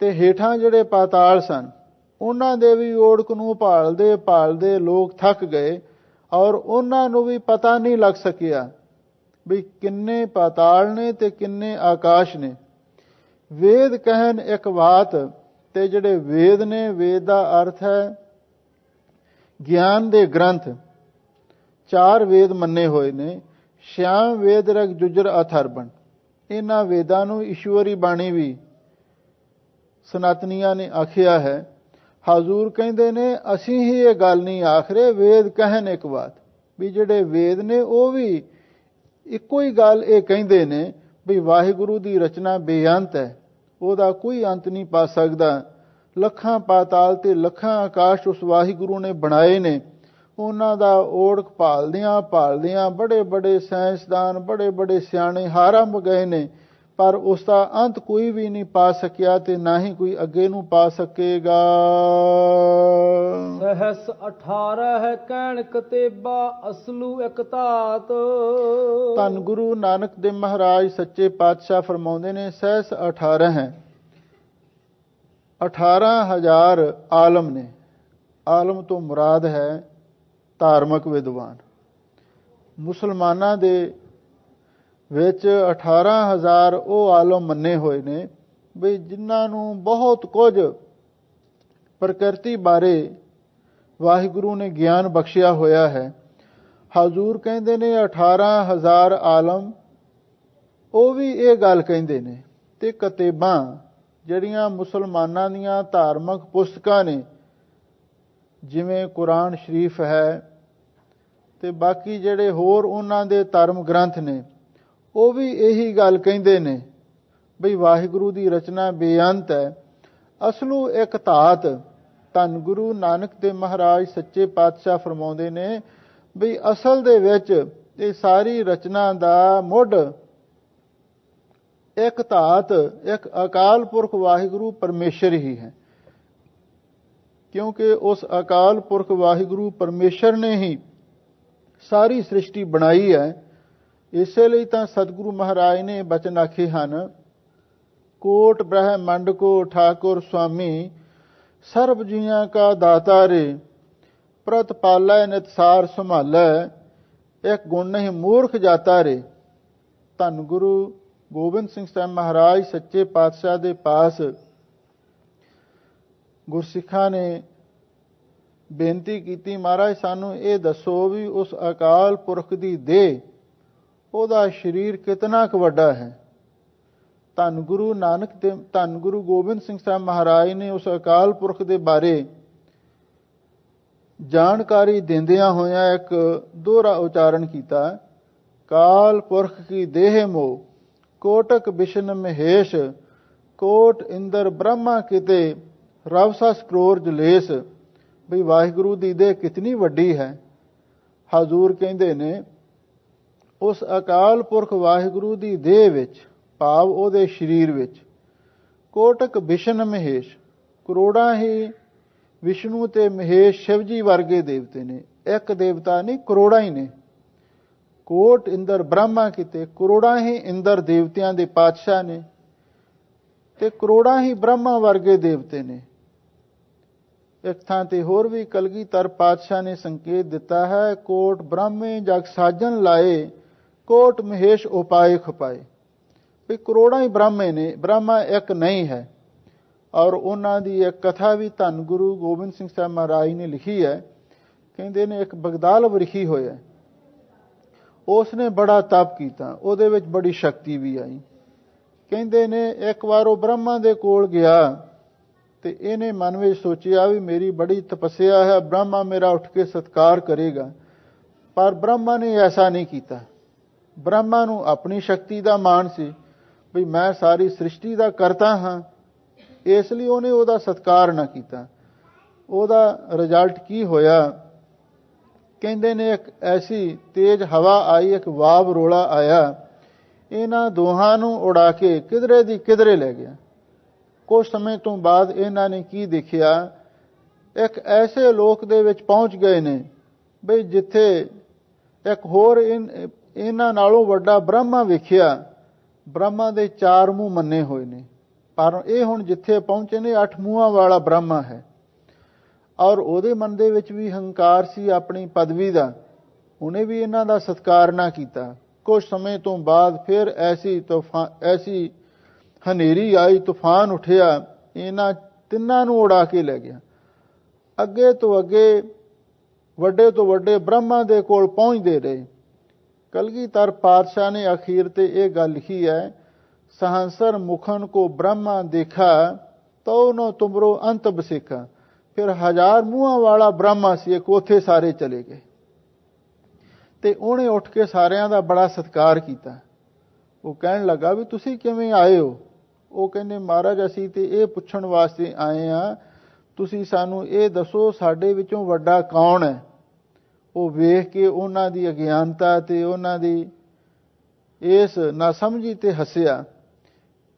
ਤੇ ਹੇਠਾਂ ਜਿਹੜੇ ਪਾਤਾਲ ਸਨ ਉਹਨਾਂ ਦੇ ਵੀ ਓੜਕ ਨੂੰ ਭਾਲਦੇ ਭਾਲਦੇ ਲੋਕ ਥੱਕ ਗਏ ਔਰ ਉਹਨਾਂ ਨੂੰ ਵੀ ਪਤਾ ਨਹੀਂ ਲੱਗ ਸਕਿਆ ਵੀ ਕਿੰਨੇ ਪਾਤਾਲ ਨੇ ਤੇ ਕਿੰਨੇ ਆਕਾਸ਼ ਨੇ। ਵੇਦ ਕਹਿਣ ਇੱਕ ਬਾਤ, ਤੇ ਜਿਹੜੇ ਵੇਦ ਨੇ, ਵੇਦ ਦਾ ਅਰਥ ਹੈ ਗਿਆਨ ਦੇ ਗ੍ਰੰਥ। 4 ਵੇਦ ਮੰਨੇ ਹੋਏ ਨੇ, ਸ਼ਿਆਮ ਵੇਦ ਰਗ ਜੁਜਰ ਅਥਰਬਣ। ਇਹਨਾਂ ਵੇਦਾਂ ਨੂੰ ਈਸ਼ਵਰੀ ਬਾਣੀ ਵੀ ਸਨਾਤਨੀਆਂ ਨੇ ਆਖਿਆ ਹੈ। ਹਜ਼ੂਰ ਕਹਿੰਦੇ ਨੇ ਅਸੀਂ ਹੀ ਇਹ ਗੱਲ ਨਹੀਂ ਆਖ ਰਹੇ, ਵੇਦ ਕਹਿਣ ਇੱਕ ਬਾਤ, ਵੀ ਜਿਹੜੇ ਵੇਦ ਨੇ ਉਹ ਵੀ ਇੱਕੋ ਹੀ ਗੱਲ ਇਹ ਕਹਿੰਦੇ ਨੇ ਵੀ ਵਾਹਿਗੁਰੂ ਦੀ ਰਚਨਾ ਬੇਅੰਤ ਹੈ, ਉਹਦਾ ਕੋਈ ਅੰਤ ਨਹੀਂ ਪਾ ਸਕਦਾ। ਲੱਖਾਂ ਪਾਤਾਲ ਤੇ ਲੱਖਾਂ ਆਕਾਸ਼ ਉਸ ਵਾਹਿਗੁਰੂ ਨੇ ਬਣਾਏ ਨੇ। ਉਹਨਾਂ ਦਾ ਓੜਕ ਭਾਲਦਿਆਂ ਬੜੇ ਬੜੇ ਸਾਇੰਸਦਾਨ, ਬੜੇ ਬੜੇ ਸਿਆਣੇ ਹਾਰੰਭ ਗਏ ਨੇ, ਪਰ ਉਸ ਦਾ ਅੰਤ ਕੋਈ ਵੀ ਨਹੀਂ ਪਾ ਸਕਿਆ ਤੇ ਨਾ ਹੀ ਕੋਈ ਅੱਗੇ ਨੂੰ ਪਾ ਸਕੇਗਾ। ਸਹਸ 18 ਹੈ ਕਹਿਣ ਕਤੇਬਾ, ਅਸਲੂ ਇੱਕ ਧਾਤ। ਧੰਨ ਗੁਰੂ ਨਾਨਕ ਦੇਵ ਮਹਾਰਾਜ ਸੱਚੇ ਪਾਤਸ਼ਾਹ ਫਰਮਾਉਂਦੇ ਨੇ ਸਹਸ 18 ਹੈ। 18,000 ਆਲਮ ਨੇ। ਆਲਮ ਤੋਂ ਮੁਰਾਦ ਹੈ ਧਾਰਮਿਕ ਵਿਦਵਾਨ। ਮੁਸਲਮਾਨਾਂ ਦੇ ਵਿੱਚ 18,000 ਉਹ ਆਲਮ ਮੰਨੇ ਹੋਏ ਨੇ ਵੀ ਜਿਨ੍ਹਾਂ ਨੂੰ ਬਹੁਤ ਕੁਝ ਪ੍ਰਕਿਰਤੀ ਬਾਰੇ ਵਾਹਿਗੁਰੂ ਨੇ ਗਿਆਨ ਬਖਸ਼ਿਆ ਹੋਇਆ ਹੈ। ਹਜ਼ੂਰ ਕਹਿੰਦੇ ਨੇ 18,000 ਆਲਮ ਉਹ ਵੀ ਇਹ ਗੱਲ ਕਹਿੰਦੇ ਨੇ। ਤੇ ਕਿਤਾਬਾਂ ਜਿਹੜੀਆਂ ਮੁਸਲਮਾਨਾਂ ਦੀਆਂ ਧਾਰਮਿਕ ਪੁਸਤਕਾਂ ਨੇ, ਜਿਵੇਂ ਕੁਰਾਨ ਸ਼ਰੀਫ ਹੈ ਤੇ ਬਾਕੀ ਜਿਹੜੇ ਹੋਰ ਉਹਨਾਂ ਦੇ ਧਰਮ ਗ੍ਰੰਥ ਨੇ, ਉਹ ਵੀ ਇਹੀ ਗੱਲ ਕਹਿੰਦੇ ਨੇ ਬਈ ਵਾਹਿਗੁਰੂ ਦੀ ਰਚਨਾ ਬੇਅੰਤ ਹੈ, ਅਸਲੂ ਇੱਕ ਧਾਤ। ਧੰਨ ਗੁਰੂ ਨਾਨਕ ਦੇਵ ਮਹਾਰਾਜ ਸੱਚੇ ਪਾਤਸ਼ਾਹ ਫਰਮਾਉਂਦੇ ਨੇ ਬਈ ਅਸਲ ਦੇ ਵਿੱਚ ਇਹ ਸਾਰੀ ਰਚਨਾ ਦਾ ਮੁੱਢ ਇੱਕ ਧਾਤ, ਇੱਕ ਅਕਾਲ ਪੁਰਖ ਵਾਹਿਗੁਰੂ ਪਰਮੇਸ਼ਰ ਹੀ ਹੈ। ਕਿਉਂਕਿ ਉਸ ਅਕਾਲ ਪੁਰਖ ਵਾਹਿਗੁਰੂ ਪਰਮੇਸ਼ਰ ਨੇ ਹੀ ਸਾਰੀ ਸ੍ਰਿਸ਼ਟੀ ਬਣਾਈ ਹੈ। ਇਸੇ ਲਈ ਤਾਂ ਸਤਿਗੁਰੂ ਮਹਾਰਾਜ ਨੇ ਬਚਨ ਆਖੇ ਹਨ, ਕੋਟ ਬ੍ਰਹਮੰਡ ਕੋ ਠਾਕੁਰ ਸੁਆਮੀ, ਸਰਬ ਜੀਆਂ ਕਾ ਦਾਤਾ ਰੇ, ਪ੍ਰਤ ਪਾਲੈ ਨਿਤਸਾਰ ਸੰਭਾਲੈ, ਇੱਕ ਗੁਣ ਨਹੀਂ ਮੂਰਖ ਜਾਤਾ ਰੇ। ਧੰਨ ਗੁਰੂ ਗੋਬਿੰਦ ਸਿੰਘ ਸਾਹਿਬ ਮਹਾਰਾਜ ਸੱਚੇ ਪਾਤਸ਼ਾਹ ਦੇ ਪਾਸ ਗੁਰਸਿੱਖਾਂ ਨੇ ਬੇਨਤੀ ਕੀਤੀ, ਮਹਾਰਾਜ ਸਾਨੂੰ ਇਹ ਦੱਸੋ ਵੀ ਉਸ ਅਕਾਲ ਪੁਰਖ ਦੀ ਦੇਹ, ਉਹਦਾ ਸਰੀਰ ਕਿਤਨਾ ਕੁ ਵੱਡਾ ਹੈ। ਧੰਨ ਗੁਰੂ ਨਾਨਕ ਤੇ ਧੰਨ ਗੁਰੂ ਗੋਬਿੰਦ ਸਿੰਘ ਸਾਹਿਬ ਮਹਾਰਾਜ ਨੇ ਉਸ ਅਕਾਲ ਪੁਰਖ ਦੇ ਬਾਰੇ ਜਾਣਕਾਰੀ ਦਿੰਦਿਆਂ ਹੋਇਆਂ ਇੱਕ ਦੋਹਰਾ ਉਚਾਰਨ ਕੀਤਾ, ਕਾਲ ਪੁਰਖ ਕੀ ਦੇਹ ਮੋ, ਕੋਟਕ ਬਿਸ਼ਨ ਮਹੇਸ਼, ਕੋਟ ਇੰਦਰ ਬ੍ਰਹਮਾ ਕਿਤੇ, ਰਵ ਸਸ ਕਰੋੜ ਜਲੇਸ। ਬਈ ਵਾਹਿਗੁਰੂ ਦੀ ਦੇਹ ਕਿਤਨੀ ਵੱਡੀ ਹੈ। ਹਜ਼ੂਰ ਕਹਿੰਦੇ ਨੇ ਉਸ ਅਕਾਲ ਪੁਰਖ ਵਾਹਿਗੁਰੂ ਦੀ ਦੇਹ ਵਿੱਚ, ਭਾਵ ਉਹਦੇ ਸਰੀਰ ਵਿੱਚ, ਕੋਟਕ ਬਿਸ਼ਨ ਮਹੇਸ਼, ਕਰੋੜਾਂ ਹੀ ਵਿਸ਼ਨੂੰ ਤੇ ਮਹੇਸ਼ ਸ਼ਿਵ ਜੀ ਵਰਗੇ ਦੇਵਤੇ ਨੇ। ਇੱਕ ਦੇਵਤਾ ਨਹੀਂ, ਕਰੋੜਾਂ ਹੀ ਨੇ। ਕੋਟ ਇੰਦਰ ਬ੍ਰਹਮਾ ਕਿਤੇ, ਕਰੋੜਾਂ ਹੀ ਇੰਦਰ ਦੇਵਤਿਆਂ ਦੇ ਪਾਤਸ਼ਾਹ ਨੇ ਤੇ ਕਰੋੜਾਂ ਹੀ ਬ੍ਰਹਮਾ ਵਰਗੇ ਦੇਵਤੇ ਨੇ। ਇੱਕ ਥਾਂ ਤੇ ਹੋਰ ਵੀ ਕਲਗੀਧਰ ਪਾਤਸ਼ਾਹ ਨੇ ਸੰਕੇਤ ਦਿੱਤਾ ਹੈ, ਕੋਟ ਬ੍ਰਹਮੇ ਜਗ ਸਾਜਨ ਲਾਏ, ਕੋਟ ਮਹੇਸ਼ ਉਪਾਏ ਖਪਾਏ। ਵੀ ਕਰੋੜਾਂ ਹੀ ਬ੍ਰਹਮੇ ਨੇ, ਬ੍ਰਹਮਾ ਇੱਕ ਨਹੀਂ ਹੈ। ਔਰ ਉਹਨਾਂ ਦੀ ਇੱਕ ਕਥਾ ਵੀ ਧੰਨ ਗੁਰੂ ਗੋਬਿੰਦ ਸਿੰਘ ਸਾਹਿਬ ਮਹਾਰਾਜ ਨੇ ਲਿਖੀ ਹੈ। ਕਹਿੰਦੇ ਨੇ ਇੱਕ ਬਗਦਾਲ ਵਰਿਖੀ ਹੋਇਆ, ਉਸ ਨੇ ਬੜਾ ਤਪ ਕੀਤਾ, ਉਹਦੇ ਵਿੱਚ ਬੜੀ ਸ਼ਕਤੀ ਵੀ ਆਈ। ਕਹਿੰਦੇ ਨੇ ਇੱਕ ਵਾਰ ਉਹ ਬ੍ਰਹਮਾ ਦੇ ਕੋਲ ਗਿਆ ਤੇ ਇਹਨੇ ਮਨ ਵਿੱਚ ਸੋਚਿਆ ਵੀ ਮੇਰੀ ਬੜੀ ਤਪੱਸਿਆ ਹੈ, ਬ੍ਰਹਮਾ ਮੇਰਾ ਉੱਠ ਕੇ ਸਤਿਕਾਰ ਕਰੇਗਾ। ਪਰ ਬ੍ਰਹਮਾ ਨੇ ਐਸਾ ਨਹੀਂ ਕੀਤਾ। ਬ੍ਰਹਮਾ ਨੂੰ ਆਪਣੀ ਸ਼ਕਤੀ ਦਾ ਮਾਣ ਸੀ ਵੀ ਮੈਂ ਸਾਰੀ ਸ੍ਰਿਸ਼ਟੀ ਦਾ ਕਰਤਾ ਹਾਂ, ਇਸ ਲਈ ਉਹਨੇ ਉਹਦਾ ਸਤਿਕਾਰ ਨਾ ਕੀਤਾ। ਉਹਦਾ ਰਿਜ਼ਲਟ ਕੀ ਹੋਇਆ? ਕਹਿੰਦੇ ਨੇ ਇੱਕ ਐਸੀ ਤੇਜ਼ ਹਵਾ ਆਈ, ਇੱਕ ਵਾਬ ਰੋਲਾ ਆਇਆ, ਇਹਨਾਂ ਦੋਹਾਂ ਨੂੰ ਉਡਾ ਕੇ ਕਿਧਰੇ ਦੀ ਕਿਧਰੇ ਲੈ ਗਿਆ। ਕੁਝ ਸਮੇਂ ਤੋਂ ਬਾਅਦ ਇਹਨਾਂ ਨੇ ਕੀ ਦੇਖਿਆ, ਇੱਕ ਐਸੇ ਲੋਕ ਦੇ ਵਿੱਚ ਪਹੁੰਚ ਗਏ ਨੇ ਬਈ ਜਿੱਥੇ ਇੱਕ ਹੋਰ ਇਹਨਾਂ ਨਾਲੋਂ ਵੱਡਾ ਬ੍ਰਹਮਾ ਵੇਖਿਆ। ਬ੍ਰਹਮਾ ਦੇ 4 ਮੂੰਹ ਮੰਨੇ ਹੋਏ ਨੇ, ਪਰ ਇਹ ਹੁਣ ਜਿੱਥੇ ਪਹੁੰਚੇ ਨੇ 8 ਮੂੰਹਾਂ ਵਾਲਾ ਬ੍ਰਹਮਾ ਹੈ। ਔਰ ਉਹਦੇ ਮਨ ਦੇ ਵਿੱਚ ਵੀ ਹੰਕਾਰ ਸੀ ਆਪਣੀ ਪਦਵੀ ਦਾ, ਉਹਨੇ ਵੀ ਇਹਨਾਂ ਦਾ ਸਤਿਕਾਰ ਨਾ ਕੀਤਾ। ਕੁਝ ਸਮੇਂ ਤੋਂ ਬਾਅਦ ਫਿਰ ਐਸੀ ਹਨੇਰੀ ਆਈ, ਤੂਫਾਨ ਉੱਠਿਆ, ਇਹਨਾਂ ਤਿੰਨਾਂ ਨੂੰ ਉਡਾ ਕੇ ਲੈ ਗਿਆ। ਅੱਗੇ ਤੋਂ ਅੱਗੇ ਵੱਡੇ ਤੋਂ ਵੱਡੇ ਬ੍ਰਹਮਾ ਦੇ ਕੋਲ ਪਹੁੰਚਦੇ ਰਹੇ। ਕਲਗੀਧਰ ਪਾਤਸ਼ਾਹ ਨੇ ਅਖੀਰ ਤੇ ਇਹ ਗੱਲ ਲਿਖੀ ਹੈ, ਸਹੰਸਰ ਮੁਖਨ ਕੋ ਬ੍ਰਹਮਾ ਦੇਖਾ, ਤੋ ਨੋ ਤੁਮਰੋ ਅੰਤ ਬਸੇਖਾ। ਫਿਰ 1000 ਮੂੰਹਾਂ ਵਾਲਾ ਬ੍ਰਹਮਾ ਸੀ ਇੱਕ, ਉੱਥੇ ਸਾਰੇ ਚਲੇ ਗਏ ਤੇ ਉਹਨੇ ਉੱਠ ਕੇ ਸਾਰਿਆਂ ਦਾ ਬੜਾ ਸਤਿਕਾਰ ਕੀਤਾ। ਉਹ ਕਹਿਣ ਲੱਗਾ ਵੀ ਤੁਸੀਂ ਕਿਵੇਂ ਆਏ ਹੋ? ਉਹ ਕਹਿੰਦੇ ਮਹਾਰਾਜ ਅਸੀਂ ਤੇ ਇਹ ਪੁੱਛਣ ਵਾਸਤੇ ਆਏ ਆ, ਤੁਸੀਂ ਸਾਨੂੰ ਇਹ ਦੱਸੋ ਸਾਡੇ ਵਿੱਚੋਂ ਵੱਡਾ ਕੌਣ ਹੈ? ਉਹ ਵੇਖ ਕੇ ਉਹਨਾਂ ਦੀ ਅਗਿਆਨਤਾ ਤੇ ਉਹਨਾਂ ਦੀ ਇਸ ਨਾਸਮਝੀ ਤੇ ਹੱਸਿਆ।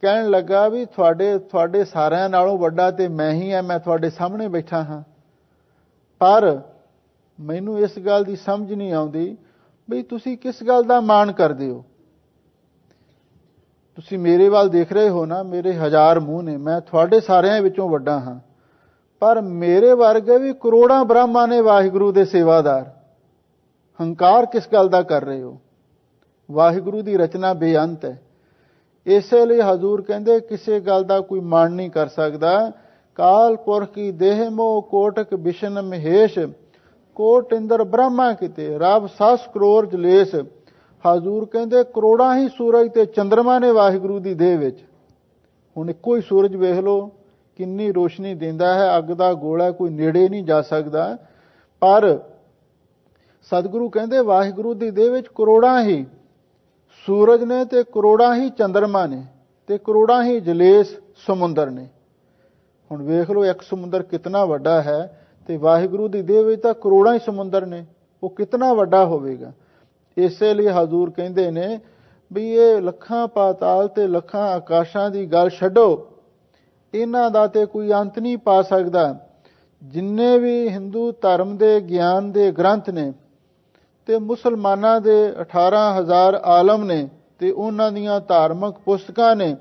ਕਹਿਣ ਲੱਗਾ ਵੀ ਤੁਹਾਡੇ ਸਾਰਿਆਂ ਨਾਲੋਂ ਵੱਡਾ ਤੇ ਮੈਂ ਹੀ ਆ, ਮੈਂ ਤੁਹਾਡੇ ਸਾਹਮਣੇ ਬੈਠਾ ਹਾਂ। ਪਰ ਮੈਨੂੰ ਇਸ ਗੱਲ ਦੀ ਸਮਝ ਨਹੀਂ ਆਉਂਦੀ ਵੀ ਤੁਸੀਂ ਕਿਸ ਗੱਲ ਦਾ ਮਾਣ ਕਰਦੇ ਹੋ? ਤੁਸੀਂ ਮੇਰੇ ਵੱਲ ਦੇਖ ਰਹੇ ਹੋ ਨਾ, ਮੇਰੇ 1000 ਮੂੰਹ ਨੇ, ਮੈਂ ਤੁਹਾਡੇ ਸਾਰਿਆਂ ਵਿੱਚੋਂ ਵੱਡਾ ਹਾਂ, ਪਰ ਮੇਰੇ ਵਰਗੇ ਵੀ ਕਰੋੜਾਂ ਬ੍ਰਹਮਾ ਨੇ ਵਾਹਿਗੁਰੂ ਦੇ ਸੇਵਾਦਾਰ। ਹੰਕਾਰ ਕਿਸ ਗੱਲ ਦਾ ਕਰ ਰਹੇ ਹੋ? ਵਾਹਿਗੁਰੂ ਦੀ ਰਚਨਾ ਬੇਅੰਤ ਹੈ। ਇਸੇ ਲਈ ਹਜ਼ੂਰ ਕਹਿੰਦੇ ਕਿਸੇ ਗੱਲ ਦਾ ਕੋਈ ਮਾਣ ਨਹੀਂ ਕਰ ਸਕਦਾ। ਕਾਲ ਪੁਰਖ ਕੀ ਦੇਹ ਮੋਹ ਕੋਟਕ ਬਿਸ਼ਨ ਮਹੇਸ਼, ਕੋਟ ਇੰਦਰ ਬ੍ਰਹਮਾ ਕਿਤੇ ਰੱਬ 7 ਕਰੋੜ ਜਲੇਸ਼। ਹਜ਼ੂਰ ਕਹਿੰਦੇ ਕਰੋੜਾਂ ਹੀ ਸੂਰਜ ਤੇ ਚੰਦਰਮਾ ਨੇ ਵਾਹਿਗੁਰੂ ਦੀ ਦੇਹ ਵਿੱਚ। ਹੁਣ ਇੱਕੋ ਹੀ ਸੂਰਜ ਵੇਖ ਲਓ ਕਿੰਨੀ ਰੋਸ਼ਨੀ ਦਿੰਦਾ ਹੈ, ਅੱਗ ਦਾ ਗੋਲਾ ਕੋਈ ਨੇੜੇ ਨਹੀਂ ਜਾ ਸਕਦਾ। ਪਰ ਸਤਿਗੁਰੂ ਕਹਿੰਦੇ ਵਾਹਿਗੁਰੂ ਦੀ ਦੇਹ ਵਿੱਚ ਕਰੋੜਾਂ ਹੀ ਸੂਰਜ ਨੇ ਤੇ ਕਰੋੜਾਂ ਹੀ ਚੰਦਰਮਾ ਨੇ ਤੇ ਕਰੋੜਾਂ ਹੀ ਜਲੇਸ਼ ਸਮੁੰਦਰ ਨੇ। ਹੁਣ ਵੇਖ ਲਓ ਇੱਕ ਸਮੁੰਦਰ ਕਿਤਨਾ ਵੱਡਾ ਹੈ ਤੇ ਵਾਹਿਗੁਰੂ ਦੀ ਦੇਹ ਵਿੱਚ ਤਾਂ ਕਰੋੜਾਂ ਹੀ ਸਮੁੰਦਰ ਨੇ, ਉਹ ਕਿਤਨਾ ਵੱਡਾ ਹੋਵੇਗਾ। ਇਸੇ ਲਈ ਹਜ਼ੂਰ ਕਹਿੰਦੇ ਨੇ ਵੀ ਇਹ ਲੱਖਾਂ ਪਾਤਾਲ ਤੇ ਲੱਖਾਂ ਆਕਾਸ਼ਾਂ ਦੀ ਗੱਲ ਛੱਡੋ, ਇਹਨਾਂ ਦਾ ਤੇ ਕੋਈ ਅੰਤ ਨਹੀਂ ਪਾ ਸਕਦਾ। ਜਿੰਨੇ ਵੀ ਹਿੰਦੂ ਧਰਮ ਦੇ ਗਿਆਨ ਦੇ ਗ੍ਰੰਥ ਨੇ ਤੇ ਮੁਸਲਮਾਨਾਂ ਦੇ 18,000 ਆਲਮ ਨੇ ਤੇ ਉਹਨਾਂ ਦੀਆਂ ਧਾਰਮਿਕ ਪੁਸਤਕਾਂ ਨੇ,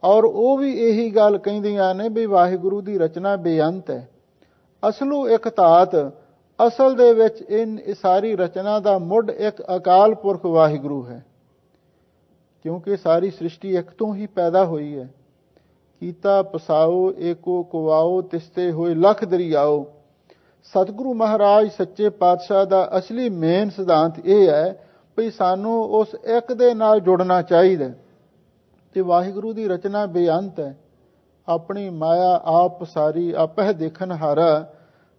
ਔਰ ਉਹ ਵੀ ਇਹੀ ਗੱਲ ਕਹਿੰਦੀਆਂ ਨੇ ਵੀ ਵਾਹਿਗੁਰੂ ਦੀ ਰਚਨਾ ਬੇਅੰਤ ਹੈ। ਅਸਲੂ ਇੱਕ ਧਾਤ, ਅਸਲ ਦੇ ਵਿੱਚ ਇਹ ਸਾਰੀ ਰਚਨਾ ਦਾ ਮੁੱਢ ਇੱਕ ਅਕਾਲ ਪੁਰਖ ਵਾਹਿਗੁਰੂ ਹੈ, ਕਿਉਂਕਿ ਸਾਰੀ ਸ੍ਰਿਸ਼ਟੀ ਇੱਕ ਤੋਂ ਹੀ ਪੈਦਾ ਹੋਈ ਹੈ। ਕੀਤਾ ਪਸਾਓ ਏਕੋ ਕੁਵਾਓ, ਤਿਸਤੇ ਹੋਏ ਲੱਖ ਦਰਿਆਓ। ਸਤਿਗੁਰੂ ਮਹਾਰਾਜ ਸੱਚੇ ਪਾਤਸ਼ਾਹ ਦਾ ਅਸਲੀ ਮੇਨ ਸਿਧਾਂਤ ਇਹ ਹੈ ਵੀ ਸਾਨੂੰ ਉਸ ਇੱਕ ਦੇ ਨਾਲ ਜੁੜਨਾ ਚਾਹੀਦਾ ਤੇ ਵਾਹਿਗੁਰੂ ਦੀ ਰਚਨਾ ਬੇਅੰਤ ਹੈ। ਆਪਣੀ ਮਾਇਆ ਆਪ ਪਸਾਰੀ ਆਪਹਿ ਦੇਖਣ ਹਾਰਾ,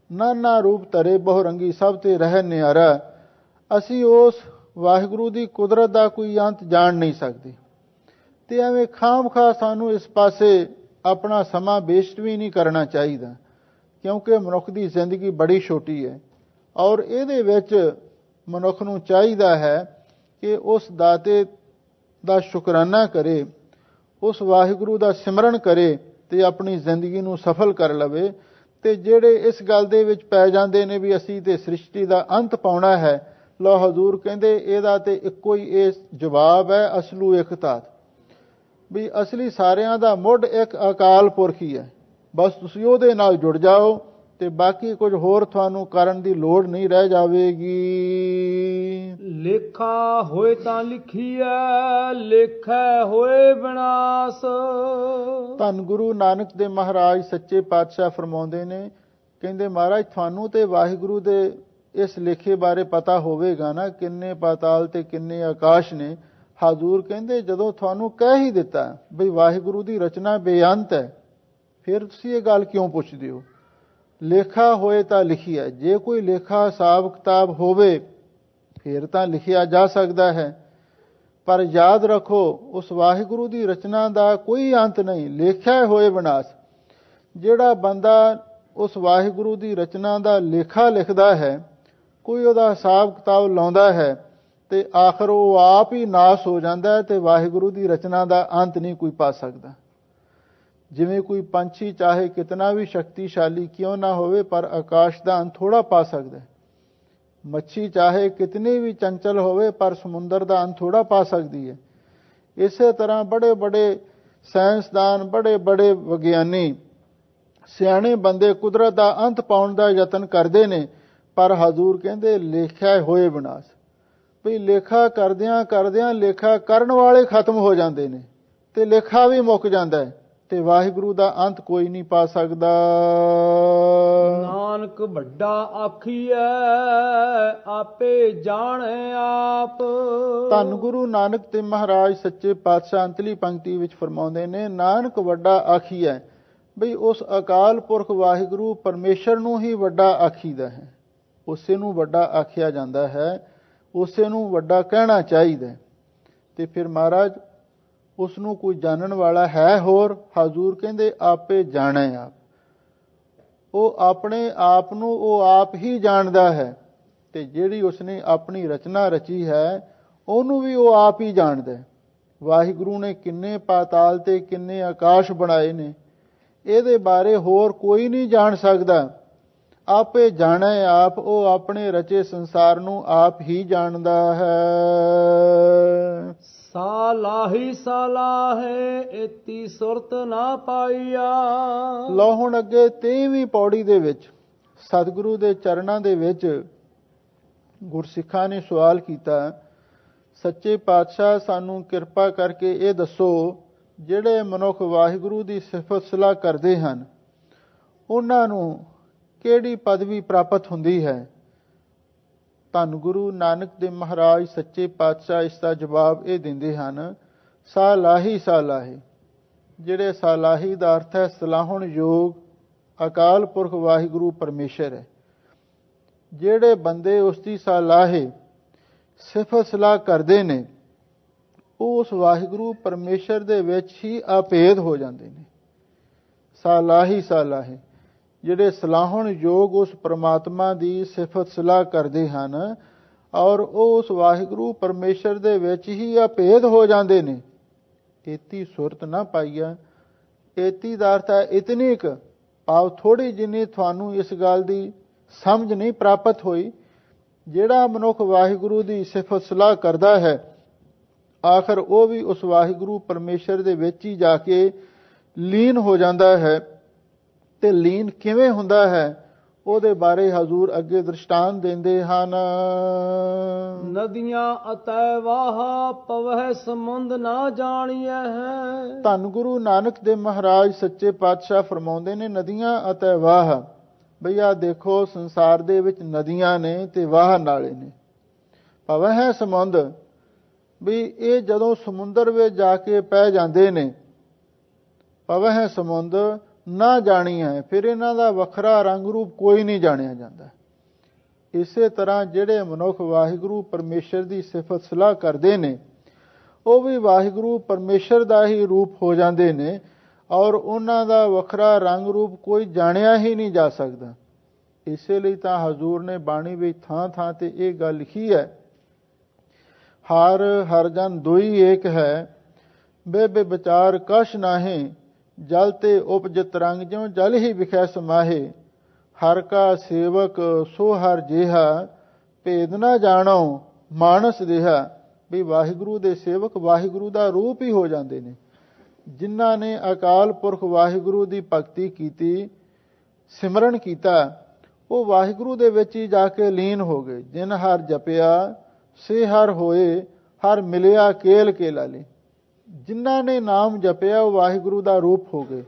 ਨਾਨਾ ਰੂਪ ਧਰੇ ਬਹੁ ਰੰਗੀ ਸਭ ਤੇ ਰਹਿ ਨਿਆਰਾ। ਅਸੀਂ ਉਸ ਵਾਹਿਗੁਰੂ ਦੀ ਕੁਦਰਤ ਦਾ ਕੋਈ ਅੰਤ ਜਾਣ ਨਹੀਂ ਸਕਦੇ ਤੇ ਐਵੇਂ ਖਾਮਖਾ ਸਾਨੂੰ ਇਸ ਪਾਸੇ ਆਪਣਾ ਸਮਾਂ ਵੇਸਟ ਵੀ ਨਹੀਂ ਕਰਨਾ ਚਾਹੀਦਾ, ਕਿਉਂਕਿ ਮਨੁੱਖ ਦੀ ਜ਼ਿੰਦਗੀ ਬੜੀ ਛੋਟੀ ਹੈ ਔਰ ਇਹਦੇ ਵਿੱਚ ਮਨੁੱਖ ਨੂੰ ਚਾਹੀਦਾ ਹੈ ਕਿ ਉਸ ਦਾਤੇ ਦਾ ਸ਼ੁਕਰਾਨਾ ਕਰੇ, ਉਸ ਵਾਹਿਗੁਰੂ ਦਾ ਸਿਮਰਨ ਕਰੇ ਤੇ ਆਪਣੀ ਜ਼ਿੰਦਗੀ ਨੂੰ ਸਫਲ ਕਰ ਲਵੇ। ਤੇ ਜਿਹੜੇ ਇਸ ਗੱਲ ਦੇ ਵਿੱਚ ਪੈ ਜਾਂਦੇ ਨੇ ਵੀ ਅਸੀਂ ਤੇ ਸ੍ਰਿਸ਼ਟੀ ਦਾ ਅੰਤ ਪਾਉਣਾ ਹੈ, ਲੋ ਹਜ਼ੂਰ ਕਹਿੰਦੇ ਇਹਦਾ ਤੇ ਇੱਕੋ ਹੀ ਇਹ ਜਵਾਬ ਹੈ, ਅਸਲੂ ਇੱਕ ਧਾਤ, ਵੀ ਅਸਲੀ ਸਾਰਿਆਂ ਦਾ ਮੁੱਢ ਇੱਕ ਅਕਾਲ ਪੁਰਖ ਹੀ ਹੈ। ਬਸ ਤੁਸੀਂ ਉਹਦੇ ਨਾਲ ਜੁੜ ਜਾਓ ਤੇ ਬਾਕੀ ਕੁਝ ਹੋਰ ਤੁਹਾਨੂੰ ਕਰਨ ਦੀ ਲੋੜ ਨਹੀਂ ਰਹਿ ਜਾਵੇਗੀ। ਲੇਖਾ ਹੋਏ ਤਾਂ ਲਿਖੀਐ, ਲੇਖੈ ਹੋਏ ਵਿਨਾਸ਼। ਧੰਨ ਗੁਰੂ ਨਾਨਕ ਦੇ ਮਹਾਰਾਜ ਸੱਚੇ ਪਾਤਸ਼ਾਹ ਫਰਮਾਉਂਦੇ ਨੇ, ਕਹਿੰਦੇ ਮਹਾਰਾਜ ਤੁਹਾਨੂੰ ਤੇ ਵਾਹਿਗੁਰੂ ਦੇ ਇਸ ਲੇਖੇ ਬਾਰੇ ਪਤਾ ਹੋਵੇਗਾ ਨਾ, ਕਿੰਨੇ ਪਾਤਾਲ ਤੇ ਕਿੰਨੇ ਆਕਾਸ਼ ਨੇ। ਹਜ਼ੂਰ ਕਹਿੰਦੇ ਜਦੋਂ ਤੁਹਾਨੂੰ ਕਹਿ ਹੀ ਦਿੱਤਾ ਬਈ ਵਾਹਿਗੁਰੂ ਦੀ ਰਚਨਾ ਬੇਅੰਤ ਹੈ, ਫਿਰ ਤੁਸੀਂ ਇਹ ਗੱਲ ਕਿਉਂ ਪੁੱਛਦੇ ਹੋ? ਲੇਖਾ ਹੋਏ ਤਾਂ ਲਿਖਿਆ, ਜੇ ਕੋਈ ਲੇਖਾ ਹਿਸਾਬ ਕਿਤਾਬ ਹੋਵੇ ਫਿਰ ਤਾਂ ਲਿਖਿਆ ਜਾ ਸਕਦਾ ਹੈ, ਪਰ ਯਾਦ ਰੱਖੋ ਉਸ ਵਾਹਿਗੁਰੂ ਦੀ ਰਚਨਾ ਦਾ ਕੋਈ ਅੰਤ ਨਹੀਂ, ਲੇਖਿਆ ਹੋਏ ਵਿਨਾਸ਼। ਜਿਹੜਾ ਬੰਦਾ ਉਸ ਵਾਹਿਗੁਰੂ ਦੀ ਰਚਨਾ ਦਾ ਲੇਖਾ ਲਿਖਦਾ ਹੈ, ਕੋਈ ਉਹਦਾ ਹਿਸਾਬ ਕਿਤਾਬ ਲਾਉਂਦਾ ਹੈ ਤੇ ਆਖਰ ਉਹ ਆਪ ਹੀ ਨਾਸ ਹੋ ਜਾਂਦਾ ਹੈ ਤੇ ਵਾਹਿਗੁਰੂ ਦੀ ਰਚਨਾ ਦਾ ਅੰਤ ਨਹੀਂ ਕੋਈ ਪਾ ਸਕਦਾ। ਜਿਵੇਂ ਕੋਈ ਪੰਛੀ ਚਾਹੇ ਕਿਤਨਾ ਵੀ ਸ਼ਕਤੀਸ਼ਾਲੀ ਕਿਉਂ ਨਾ ਹੋਵੇ ਪਰ ਆਕਾਸ਼ ਦਾ ਅੰਤ ਥੋੜਾ ਪਾ ਸਕਦਾ ਹੈ। ਮੱਛੀ ਚਾਹੇ ਕਿਤਨੀ ਵੀ ਚੰਚਲ ਹੋਵੇ ਪਰ ਸਮੁੰਦਰ ਦਾ ਅੰਤ ਥੋੜਾ ਪਾ ਸਕਦੀ ਹੈ। ਇਸੇ ਤਰ੍ਹਾਂ ਬੜੇ ਬੜੇ ਸਾਇੰਸਦਾਨ, ਬੜੇ ਬੜੇ ਵਿਗਿਆਨੀ, ਸਿਆਣੇ ਬੰਦੇ ਕੁਦਰਤ ਦਾ ਅੰਤ ਪਾਉਣ ਦਾ ਯਤਨ ਕਰਦੇ ਨੇ, ਪਰ ਹਜ਼ੂਰ ਕਹਿੰਦੇ ਲੇਖਿਆ ਹੋਏ ਵਿਨਾਸ਼। ਵੀ ਲੇਖਾ ਕਰਦਿਆਂ ਕਰਦਿਆਂ ਲੇਖਾ ਕਰਨ ਵਾਲੇ ਖਤਮ ਹੋ ਜਾਂਦੇ ਨੇ ਤੇ ਲੇਖਾ ਵੀ ਮੁੱਕ ਜਾਂਦਾ ਹੈ ਤੇ ਵਾਹਿਗੁਰੂ ਦਾ ਅੰਤ ਕੋਈ ਨਹੀਂ ਪਾ ਸਕਦਾ। ਨਾਨਕ ਵੱਡਾ ਆਖੀਐ, ਆਪੇ ਜਾਣੈ ਆਪ। ਧੰਨ ਗੁਰੂ ਨਾਨਕ ਤੇ ਮਹਾਰਾਜ ਸੱਚੇ ਪਾਤਸ਼ਾਹ ਅੰਤਲੀ ਪੰਕਤੀ ਵਿੱਚ ਫਰਮਾਉਂਦੇ ਨੇ, ਨਾਨਕ ਵੱਡਾ ਆਖੀਐ, ਬਈ ਉਸ ਅਕਾਲ ਪੁਰਖ ਵਾਹਿਗੁਰੂ ਪਰਮੇਸ਼ਰ ਨੂੰ ਹੀ ਵੱਡਾ ਆਖੀਦਾ ਹੈ, ਉਸੇ ਨੂੰ ਵੱਡਾ ਆਖਿਆ ਜਾਂਦਾ ਹੈ, ਉਸੇ ਨੂੰ ਵੱਡਾ ਕਹਿਣਾ ਚਾਹੀਦਾ ਹੈ। ਤੇ ਫਿਰ ਮਹਾਰਾਜ ਉਸ ਨੂੰ ਕੋਈ ਜਾਣਨ ਵਾਲਾ ਹੈ ਹੋਰ? ਹਜ਼ੂਰ ਕਹਿੰਦੇ ਆਪੇ ਜਾਣੈ ਆਪ। ਉਹ ਆਪਣੇ ਆਪ ਨੂੰ ਉਹ ਆਪ ਹੀ ਜਾਣਦਾ ਹੈ, ਤੇ ਜਿਹੜੀ ਉਸਨੇ ਆਪਣੀ ਰਚਨਾ ਰਚੀ ਹੈ ਉਹਨੂੰ ਵੀ ਉਹ ਆਪ ਹੀ ਜਾਣਦਾ ਹੈ। ਵਾਹਿਗੁਰੂ ਨੇ ਕਿੰਨੇ ਪਾਤਾਲ ਤੇ ਕਿੰਨੇ ਆਕਾਸ਼ ਬਣਾਏ ਨੇ, ਇਹਦੇ ਬਾਰੇ ਹੋਰ ਕੋਈ ਨਹੀਂ ਜਾਣ ਸਕਦਾ। ਆਪੇ ਜਾਣੈ ਆਪ, ਉਹ ਆਪਣੇ ਰਚੇ ਸੰਸਾਰ ਨੂੰ ਆਪ ਹੀ ਜਾਣਦਾ ਹੈ। ਸਾਲਾਹੀ ਸਾਲਾਹੇ ਏਤੀ ਸੁਰਤ ਨਾ ਪਾਈਆ। ਲਓ ਹੁਣ ਅੱਗੇ 23ਵੀਂ ਪੌੜੀ ਦੇ ਵਿੱਚ ਸਤਿਗੁਰੂ ਦੇ ਚਰਨਾਂ ਦੇ ਵਿੱਚ ਗੁਰਸਿੱਖਾਂ ਨੇ ਸਵਾਲ ਕੀਤਾ, ਸੱਚੇ ਪਾਤਸ਼ਾਹ ਸਾਨੂੰ ਕਿਰਪਾ ਕਰਕੇ ਇਹ ਦੱਸੋ, ਜਿਹੜੇ ਮਨੁੱਖ ਵਾਹਿਗੁਰੂ ਦੀ ਸਿਫਤ ਸਲਾਹ ਕਰਦੇ ਹਨ ਉਹਨਾਂ ਨੂੰ ਕਿਹੜੀ ਪਦਵੀ ਪ੍ਰਾਪਤ ਹੁੰਦੀ ਹੈ? ਧੰਨ ਗੁਰੂ ਨਾਨਕ ਦੇਵ ਮਹਾਰਾਜ ਸੱਚੇ ਪਾਤਸ਼ਾਹ ਇਸ ਦਾ ਜਵਾਬ ਇਹ ਦਿੰਦੇ ਹਨ, ਸਾਲਾਹੀ ਸਾਲਾਹੀ। ਜਿਹੜੇ ਸਾਲਾਹੀ ਦਾ ਅਰਥ ਹੈ ਸਲਾਹੁਣ ਯੋਗ ਅਕਾਲ ਪੁਰਖ ਵਾਹਿਗੁਰੂ ਪਰਮੇਸ਼ਰ ਹੈ। ਜਿਹੜੇ ਬੰਦੇ ਉਸ ਦੀ ਸਾਲਾਹੇ ਸਿਫਤ ਸਲਾਹ ਕਰਦੇ ਨੇ ਉਹ ਉਸ ਵਾਹਿਗੁਰੂ ਪਰਮੇਸ਼ਰ ਦੇ ਵਿੱਚ ਹੀ ਅਭੇਦ ਹੋ ਜਾਂਦੇ ਨੇ। ਸਾਲਾਹੀ ਸਾਲਾਹੀ ਜਿਹੜੇ ਸਲਾਹੁਣ ਯੋਗ ਉਸ ਪ੍ਰਮਾਤਮਾ ਦੀ ਸਿਫਤ ਸਲਾਹ ਕਰਦੇ ਹਨ ਔਰ ਉਹ ਉਸ ਵਾਹਿਗੁਰੂ ਪਰਮੇਸ਼ਰ ਦੇ ਵਿੱਚ ਹੀ ਅਭੇਦ ਹੋ ਜਾਂਦੇ ਨੇ। ਏਤੀ ਸੁਰਤ ਨਾ ਪਾਈਆ। ਏਤੀ ਦਾ ਅਰਥ ਹੈ ਇਤਨੀ ਕੁ, ਭਾਵ ਥੋੜੀ ਜਿੰਨੀ ਤੁਹਾਨੂੰ ਇਸ ਗੱਲ ਦੀ ਸਮਝ ਨਹੀਂ ਪ੍ਰਾਪਤ ਹੋਈ। ਜਿਹੜਾ ਮਨੁੱਖ ਵਾਹਿਗੁਰੂ ਦੀ ਸਿਫਤ ਸਲਾਹ ਕਰਦਾ ਹੈ ਆਖਰ ਉਹ ਵੀ ਉਸ ਵਾਹਿਗੁਰੂ ਪਰਮੇਸ਼ਰ ਦੇ ਵਿੱਚ ਹੀ ਜਾ ਕੇ ਲੀਨ ਹੋ ਜਾਂਦਾ ਹੈ। ਤੇ ਲੀਨ ਕਿਵੇਂ ਹੁੰਦਾ ਹੈ ਉਹਦੇ ਬਾਰੇ ਹਜ਼ੂਰ ਅੱਗੇ ਦ੍ਰਿਸ਼ਟਾਂਤ ਦਿੰਦੇ ਹਨ। ਨਦੀਆਂ ਅਤੈ ਵਾਹ ਪਵਹਿ ਸਮੁੰਦ ਨਾ ਜਾਣੀਐ ਹੈ। ਧੰਨ ਗੁਰੂ ਨਾਨਕ ਦੇਵ ਮਹਾਰਾਜ ਸੱਚੇ ਪਾਤਸ਼ਾਹ ਫਰਮਾਉਂਦੇ ਨੇ, ਨਦੀਆਂ ਅਤੇ ਵਾਹ। ਬਈ ਆ ਦੇਖੋ ਸੰਸਾਰ ਦੇ ਵਿੱਚ ਨਦੀਆਂ ਨੇ ਤੇ ਵਾਹ ਨਾਲੇ ਨੇ। ਪਵਹਿ ਸਮੁੰਦ, ਵੀ ਇਹ ਜਦੋਂ ਸਮੁੰਦਰ ਵਿੱਚ ਜਾ ਕੇ ਪੈ ਜਾਂਦੇ ਨੇ, ਪਵਹਿ ਸਮੁੰਦ ਨਾ ਜਾਣੀ ਹੈ, ਫਿਰ ਇਹਨਾਂ ਦਾ ਵੱਖਰਾ ਰੰਗ ਰੂਪ ਕੋਈ ਨਹੀਂ ਜਾਣਿਆ ਜਾਂਦਾ। ਇਸੇ ਤਰ੍ਹਾਂ ਜਿਹੜੇ ਮਨੁੱਖ ਵਾਹਿਗੁਰੂ ਪਰਮੇਸ਼ਰ ਦੀ ਸਿਫਤ ਸਲਾਹ ਕਰਦੇ ਨੇ ਉਹ ਵੀ ਵਾਹਿਗੁਰੂ ਪਰਮੇਸ਼ਰ ਦਾ ਹੀ ਰੂਪ ਹੋ ਜਾਂਦੇ ਨੇ ਔਰ ਉਹਨਾਂ ਦਾ ਵੱਖਰਾ ਰੰਗ ਰੂਪ ਕੋਈ ਜਾਣਿਆ ਹੀ ਨਹੀਂ ਜਾ ਸਕਦਾ। ਇਸੇ ਲਈ ਤਾਂ ਹਜ਼ੂਰ ਨੇ ਬਾਣੀ ਵਿੱਚ ਥਾਂ ਥਾਂ ਤੇ ਇਹ ਗੱਲ ਲਿਖੀ ਹੈ, ਹਰ ਜਨ ਦੋਈ ਏਕ ਹੈ, ਬੇ ਵਿਚਾਰ ਕਛ ਨਾਹੀਂ, ਜਲ ਤੇ ਉਪਜਤ ਰੰਗ ਜਿਉ ਜਲ ਹੀ ਵਿਖੈ ਸਮਾਹੇ, ਹਰ ਕਾ ਸੇਵਕ ਸੋ ਹਰ ਜਿਹਾ, ਭੇਦ ਨਾ ਜਾਣੋ ਮਾਨਸ ਦੇਹਾ। ਵੀ ਵਾਹਿਗੁਰੂ ਦੇ ਸੇਵਕ ਵਾਹਿਗੁਰੂ ਦਾ ਰੂਪ ਹੀ ਹੋ ਜਾਂਦੇ ਨੇ। ਜਿਨ੍ਹਾਂ ਨੇ ਅਕਾਲ ਪੁਰਖ ਵਾਹਿਗੁਰੂ ਦੀ ਭਗਤੀ ਕੀਤੀ, ਸਿਮਰਨ ਕੀਤਾ, ਉਹ ਵਾਹਿਗੁਰੂ ਦੇ ਵਿੱਚ ਹੀ ਜਾ ਕੇ ਲੀਨ ਹੋ ਗਏ। ਜਿਨ ਹਰ ਜਪਿਆ ਸੇ ਹਰ ਹੋਏ, ਹਰ ਮਿਲਿਆ ਕੇਲ ਕੇ ਲਾਲੇ। ਜਿਨ੍ਹਾਂ ਨੇ ਨਾਮ ਜਪਿਆ ਉਹ ਵਾਹਿਗੁਰੂ ਦਾ ਰੂਪ ਹੋ ਗਏ।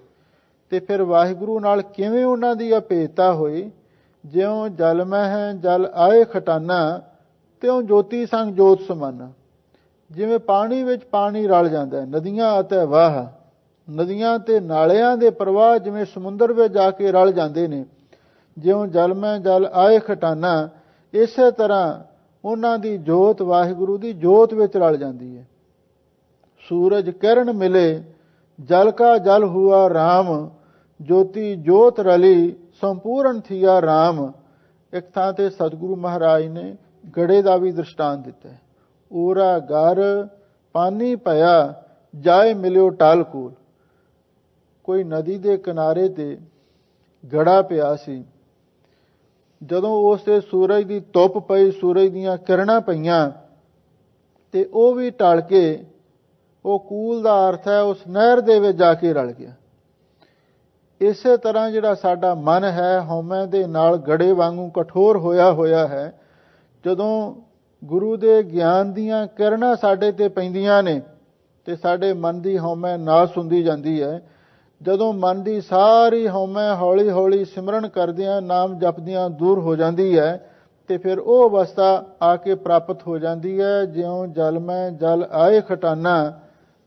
ਤੇ ਫਿਰ ਵਾਹਿਗੁਰੂ ਨਾਲ ਕਿਵੇਂ ਉਹਨਾਂ ਦੀ ਅਭੇਦਤਾ ਹੋਈ? ਜਿਉਂ ਜਲ ਮਹਿ ਜਲ ਆਏ ਖਟਾਨਾ, ਤਿਉਂ ਜੋਤੀ ਸੰਗ ਜੋਤ ਸਮਾਨਾ। ਜਿਵੇਂ ਪਾਣੀ ਵਿੱਚ ਪਾਣੀ ਰਲ ਜਾਂਦਾ ਹੈ, ਨਦੀਆਂ ਅਤੇ ਵਾਹ, ਨਦੀਆਂ ਤੇ ਨਾਲਿਆਂ ਦੇ ਪ੍ਰਵਾਹ ਜਿਵੇਂ ਸਮੁੰਦਰ ਵਿੱਚ ਜਾ ਕੇ ਰਲ ਜਾਂਦੇ ਨੇ, ਜਿਉਂ ਜਲ ਮਹਿ ਜਲ ਆਏ ਖਟਾਨਾ, ਇਸੇ ਤਰ੍ਹਾਂ ਉਹਨਾਂ ਦੀ ਜੋਤ ਵਾਹਿਗੁਰੂ ਦੀ ਜੋਤ ਵਿੱਚ ਰਲ ਜਾਂਦੀ ਹੈ। ਸੂਰਜ ਕਿਰਨ ਮਿਲੇ, ਜਲ ਕਾ ਜਲ ਹੁਆ ਰਾਮ, ਜੋਤੀ ਜੋਤ ਰਲੀ, ਸੰਪੂਰਨ ਥੀਆ ਰਾਮ। ਇੱਕ ਥਾਂ ਤੇ ਸਤਿਗੁਰੂ ਮਹਾਰਾਜ ਨੇ ਗੜੇ ਦਾ ਵੀ ਦ੍ਰਿਸ਼ਟਾਂਤ ਦਿੱਤਾ ਹੈ। ਊਰਾ ਗਰ ਪਾਣੀ ਭਇਆ, ਜਾਏ ਮਿਲਿਓ ਟਾਲ ਕੋਲ। ਕੋਈ ਨਦੀ ਦੇ ਕਿਨਾਰੇ ਤੇ ਗੜਾ ਪਿਆ ਸੀ। ਜਦੋਂ ਉਸ ਤੇ ਸੂਰਜ ਦੀ ਧੁੱਪ ਪਈ, ਸੂਰਜ ਦੀਆਂ ਕਿਰਨਾਂ ਪਈਆਂ ਤੇ ਉਹ ਵੀ ਢਲ ਕੇ, ਉਹ ਕੂਲ ਦਾ ਅਰਥ ਹੈ ਉਸ ਨਹਿਰ ਦੇ ਵਿੱਚ ਜਾ ਕੇ ਰਲ ਗਿਆ। ਇਸੇ ਤਰ੍ਹਾਂ ਜਿਹੜਾ ਸਾਡਾ ਮਨ ਹੈ ਹਉਮੈ ਦੇ ਨਾਲ ਗੜੇ ਵਾਂਗੂ ਕਠੋਰ ਹੋਇਆ ਹੈ। ਜਦੋਂ ਗੁਰੂ ਦੇ ਗਿਆਨ ਦੀਆਂ ਕਿਰਨਾਂ ਸਾਡੇ ਤੇ ਪੈਂਦੀਆਂ ਨੇ ਤੇ ਸਾਡੇ ਮਨ ਦੀ ਹਉਮੈ ਨਾਸ ਹੁੰਦੀ ਜਾਂਦੀ ਹੈ। ਜਦੋਂ ਮਨ ਦੀ ਸਾਰੀ ਹਉਮੈ ਹੌਲੀ ਹੌਲੀ ਸਿਮਰਨ ਕਰਦਿਆਂ ਨਾਮ ਜਪਦਿਆਂ ਦੂਰ ਹੋ ਜਾਂਦੀ ਹੈ ਤੇ ਫਿਰ ਉਹ ਅਵਸਥਾ ਆ ਕੇ ਪ੍ਰਾਪਤ ਹੋ ਜਾਂਦੀ ਹੈ, ਜਿਉਂ ਜਲ ਮੈਂ ਜਲ ਆਏ ਖਟਾਨਾ,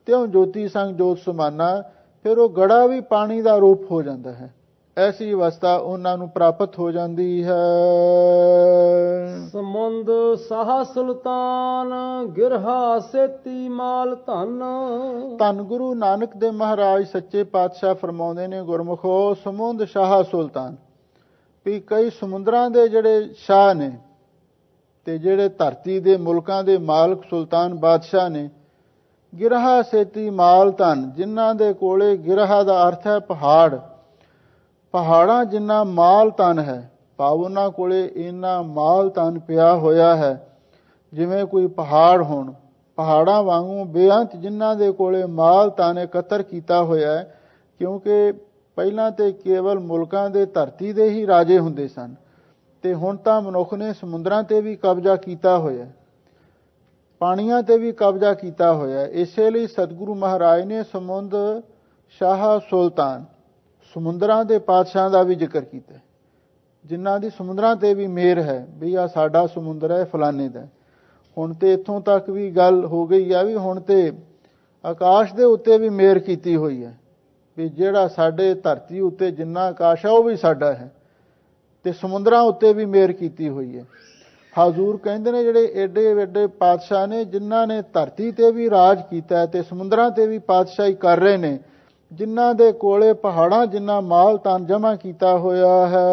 ਤਿਉਂ ਜੋਤੀ ਸੰਗ ਜੋਤ ਸਮਾਨਾ। ਫਿਰ ਉਹ ਗੜਾ ਵੀ ਪਾਣੀ ਦਾ ਰੂਪ ਹੋ ਜਾਂਦਾ ਹੈ। ਐਸੀ ਅਵਸਥਾ ਉਹਨਾਂ ਨੂੰ ਪ੍ਰਾਪਤ ਹੋ ਜਾਂਦੀ ਹੈ। ਸਮੁੰਦ ਸਾਹ ਸੁਲਤਾਨ ਗਿਰਹਾ ਸੇਤੀ ਮਾਲ ਧਨ। ਧੰਨ ਗੁਰੂ ਨਾਨਕ ਦੇਵ ਮਹਾਰਾਜ ਸੱਚੇ ਪਾਤਸ਼ਾਹ ਫਰਮਾਉਂਦੇ ਨੇ, ਗੁਰਮੁਖੋ, ਸਮੁੰਦ ਸ਼ਾਹ ਸੁਲਤਾਨ, ਵੀ ਕਈ ਸਮੁੰਦਰਾਂ ਦੇ ਜਿਹੜੇ ਸ਼ਾਹ ਨੇ ਤੇ ਜਿਹੜੇ ਧਰਤੀ ਦੇ ਮੁਲਕਾਂ ਦੇ ਮਾਲਕ ਸੁਲਤਾਨ ਬਾਦਸ਼ਾਹ ਨੇ, ਗਿਰਹਾ ਸੇਤੀ ਮਾਲ ਧਨ, ਜਿਨ੍ਹਾਂ ਦੇ ਕੋਲੇ, ਗਿਰਹਾ ਦਾ ਅਰਥ ਹੈ ਪਹਾੜ, ਪਹਾੜਾਂ ਜਿੰਨਾ ਮਾਲ ਧਨ ਹੈ, ਭਾਵ ਉਹਨਾਂ ਕੋਲੇ ਇੰਨਾ ਮਾਲ ਧਨ ਪਿਆ ਹੋਇਆ ਹੈ ਜਿਵੇਂ ਕੋਈ ਪਹਾੜ ਹੋਣ। ਪਹਾੜਾਂ ਵਾਂਗੂ ਬੇਅੰਤ ਜਿਨ੍ਹਾਂ ਦੇ ਕੋਲੇ ਮਾਲ ਧਨ ਇਕੱਤਰ ਕੀਤਾ ਹੋਇਆ ਹੈ, ਕਿਉਂਕਿ ਪਹਿਲਾਂ ਤੇ ਕੇਵਲ ਮੁਲਕਾਂ ਦੇ ਧਰਤੀ ਦੇ ਹੀ ਰਾਜੇ ਹੁੰਦੇ ਸਨ, ਤੇ ਹੁਣ ਤਾਂ ਮਨੁੱਖ ਨੇ ਸਮੁੰਦਰਾਂ ਤੇ ਵੀ ਕਬਜ਼ਾ ਕੀਤਾ ਹੋਇਆ, ਪਾਣੀਆਂ ਤੇ ਵੀ ਕਬਜ਼ਾ ਕੀਤਾ ਹੋਇਆ। ਇਸੇ ਲਈ ਸਤਿਗੁਰੂ ਮਹਾਰਾਜ ਨੇ ਸਮੁੰਦ ਸ਼ਾਹ ਸੁਲਤਾਨ, ਸਮੁੰਦਰਾਂ ਦੇ ਪਾਤਸ਼ਾਹਾਂ ਦਾ ਵੀ ਜ਼ਿਕਰ ਕੀਤਾ, ਜਿਨ੍ਹਾਂ ਦੀ ਸਮੁੰਦਰਾਂ ਤੇ ਵੀ ਮਿਹਰ ਹੈ, ਵੀ ਆ ਸਾਡਾ ਸਮੁੰਦਰ ਹੈ ਫਲਾਣੇ ਦਾ। ਹੁਣ ਤੇ ਇੱਥੋਂ ਤੱਕ ਵੀ ਗੱਲ ਹੋ ਗਈ ਆ ਵੀ ਹੁਣ ਤੇ ਆਕਾਸ਼ ਦੇ ਉੱਤੇ ਵੀ ਮਿਹਰ ਕੀਤੀ ਹੋਈ ਹੈ, ਵੀ ਜਿਹੜਾ ਸਾਡੇ ਧਰਤੀ ਉੱਤੇ ਜਿੰਨਾ ਆਕਾਸ਼ ਹੈ ਉਹ ਵੀ ਸਾਡਾ ਹੈ, ਤੇ ਸਮੁੰਦਰਾਂ ਉੱਤੇ ਵੀ ਮਿਹਰ ਕੀਤੀ ਹੋਈ ਹੈ। ਹਜ਼ੂਰ ਕਹਿੰਦੇ ਨੇ, ਜਿਹੜੇ ਏਡੇ ਵੱਡੇ ਪਾਤਸ਼ਾਹ ਨੇ, ਜਿਨ੍ਹਾਂ ਨੇ ਧਰਤੀ ਤੇ ਵੀ ਰਾਜ ਕੀਤਾ ਤੇ ਸਮੁੰਦਰਾਂ ਤੇ ਵੀ ਪਾਤਸ਼ਾਹੀ ਕਰ ਰਹੇ ਨੇ, ਜਿਨ੍ਹਾਂ ਦੇ ਕੋਲੇ ਪਹਾੜਾਂ ਜਿੰਨਾ ਮਾਲ ਧਨ ਜਮ੍ਹਾਂ ਕੀਤਾ ਹੋਇਆ ਹੈ।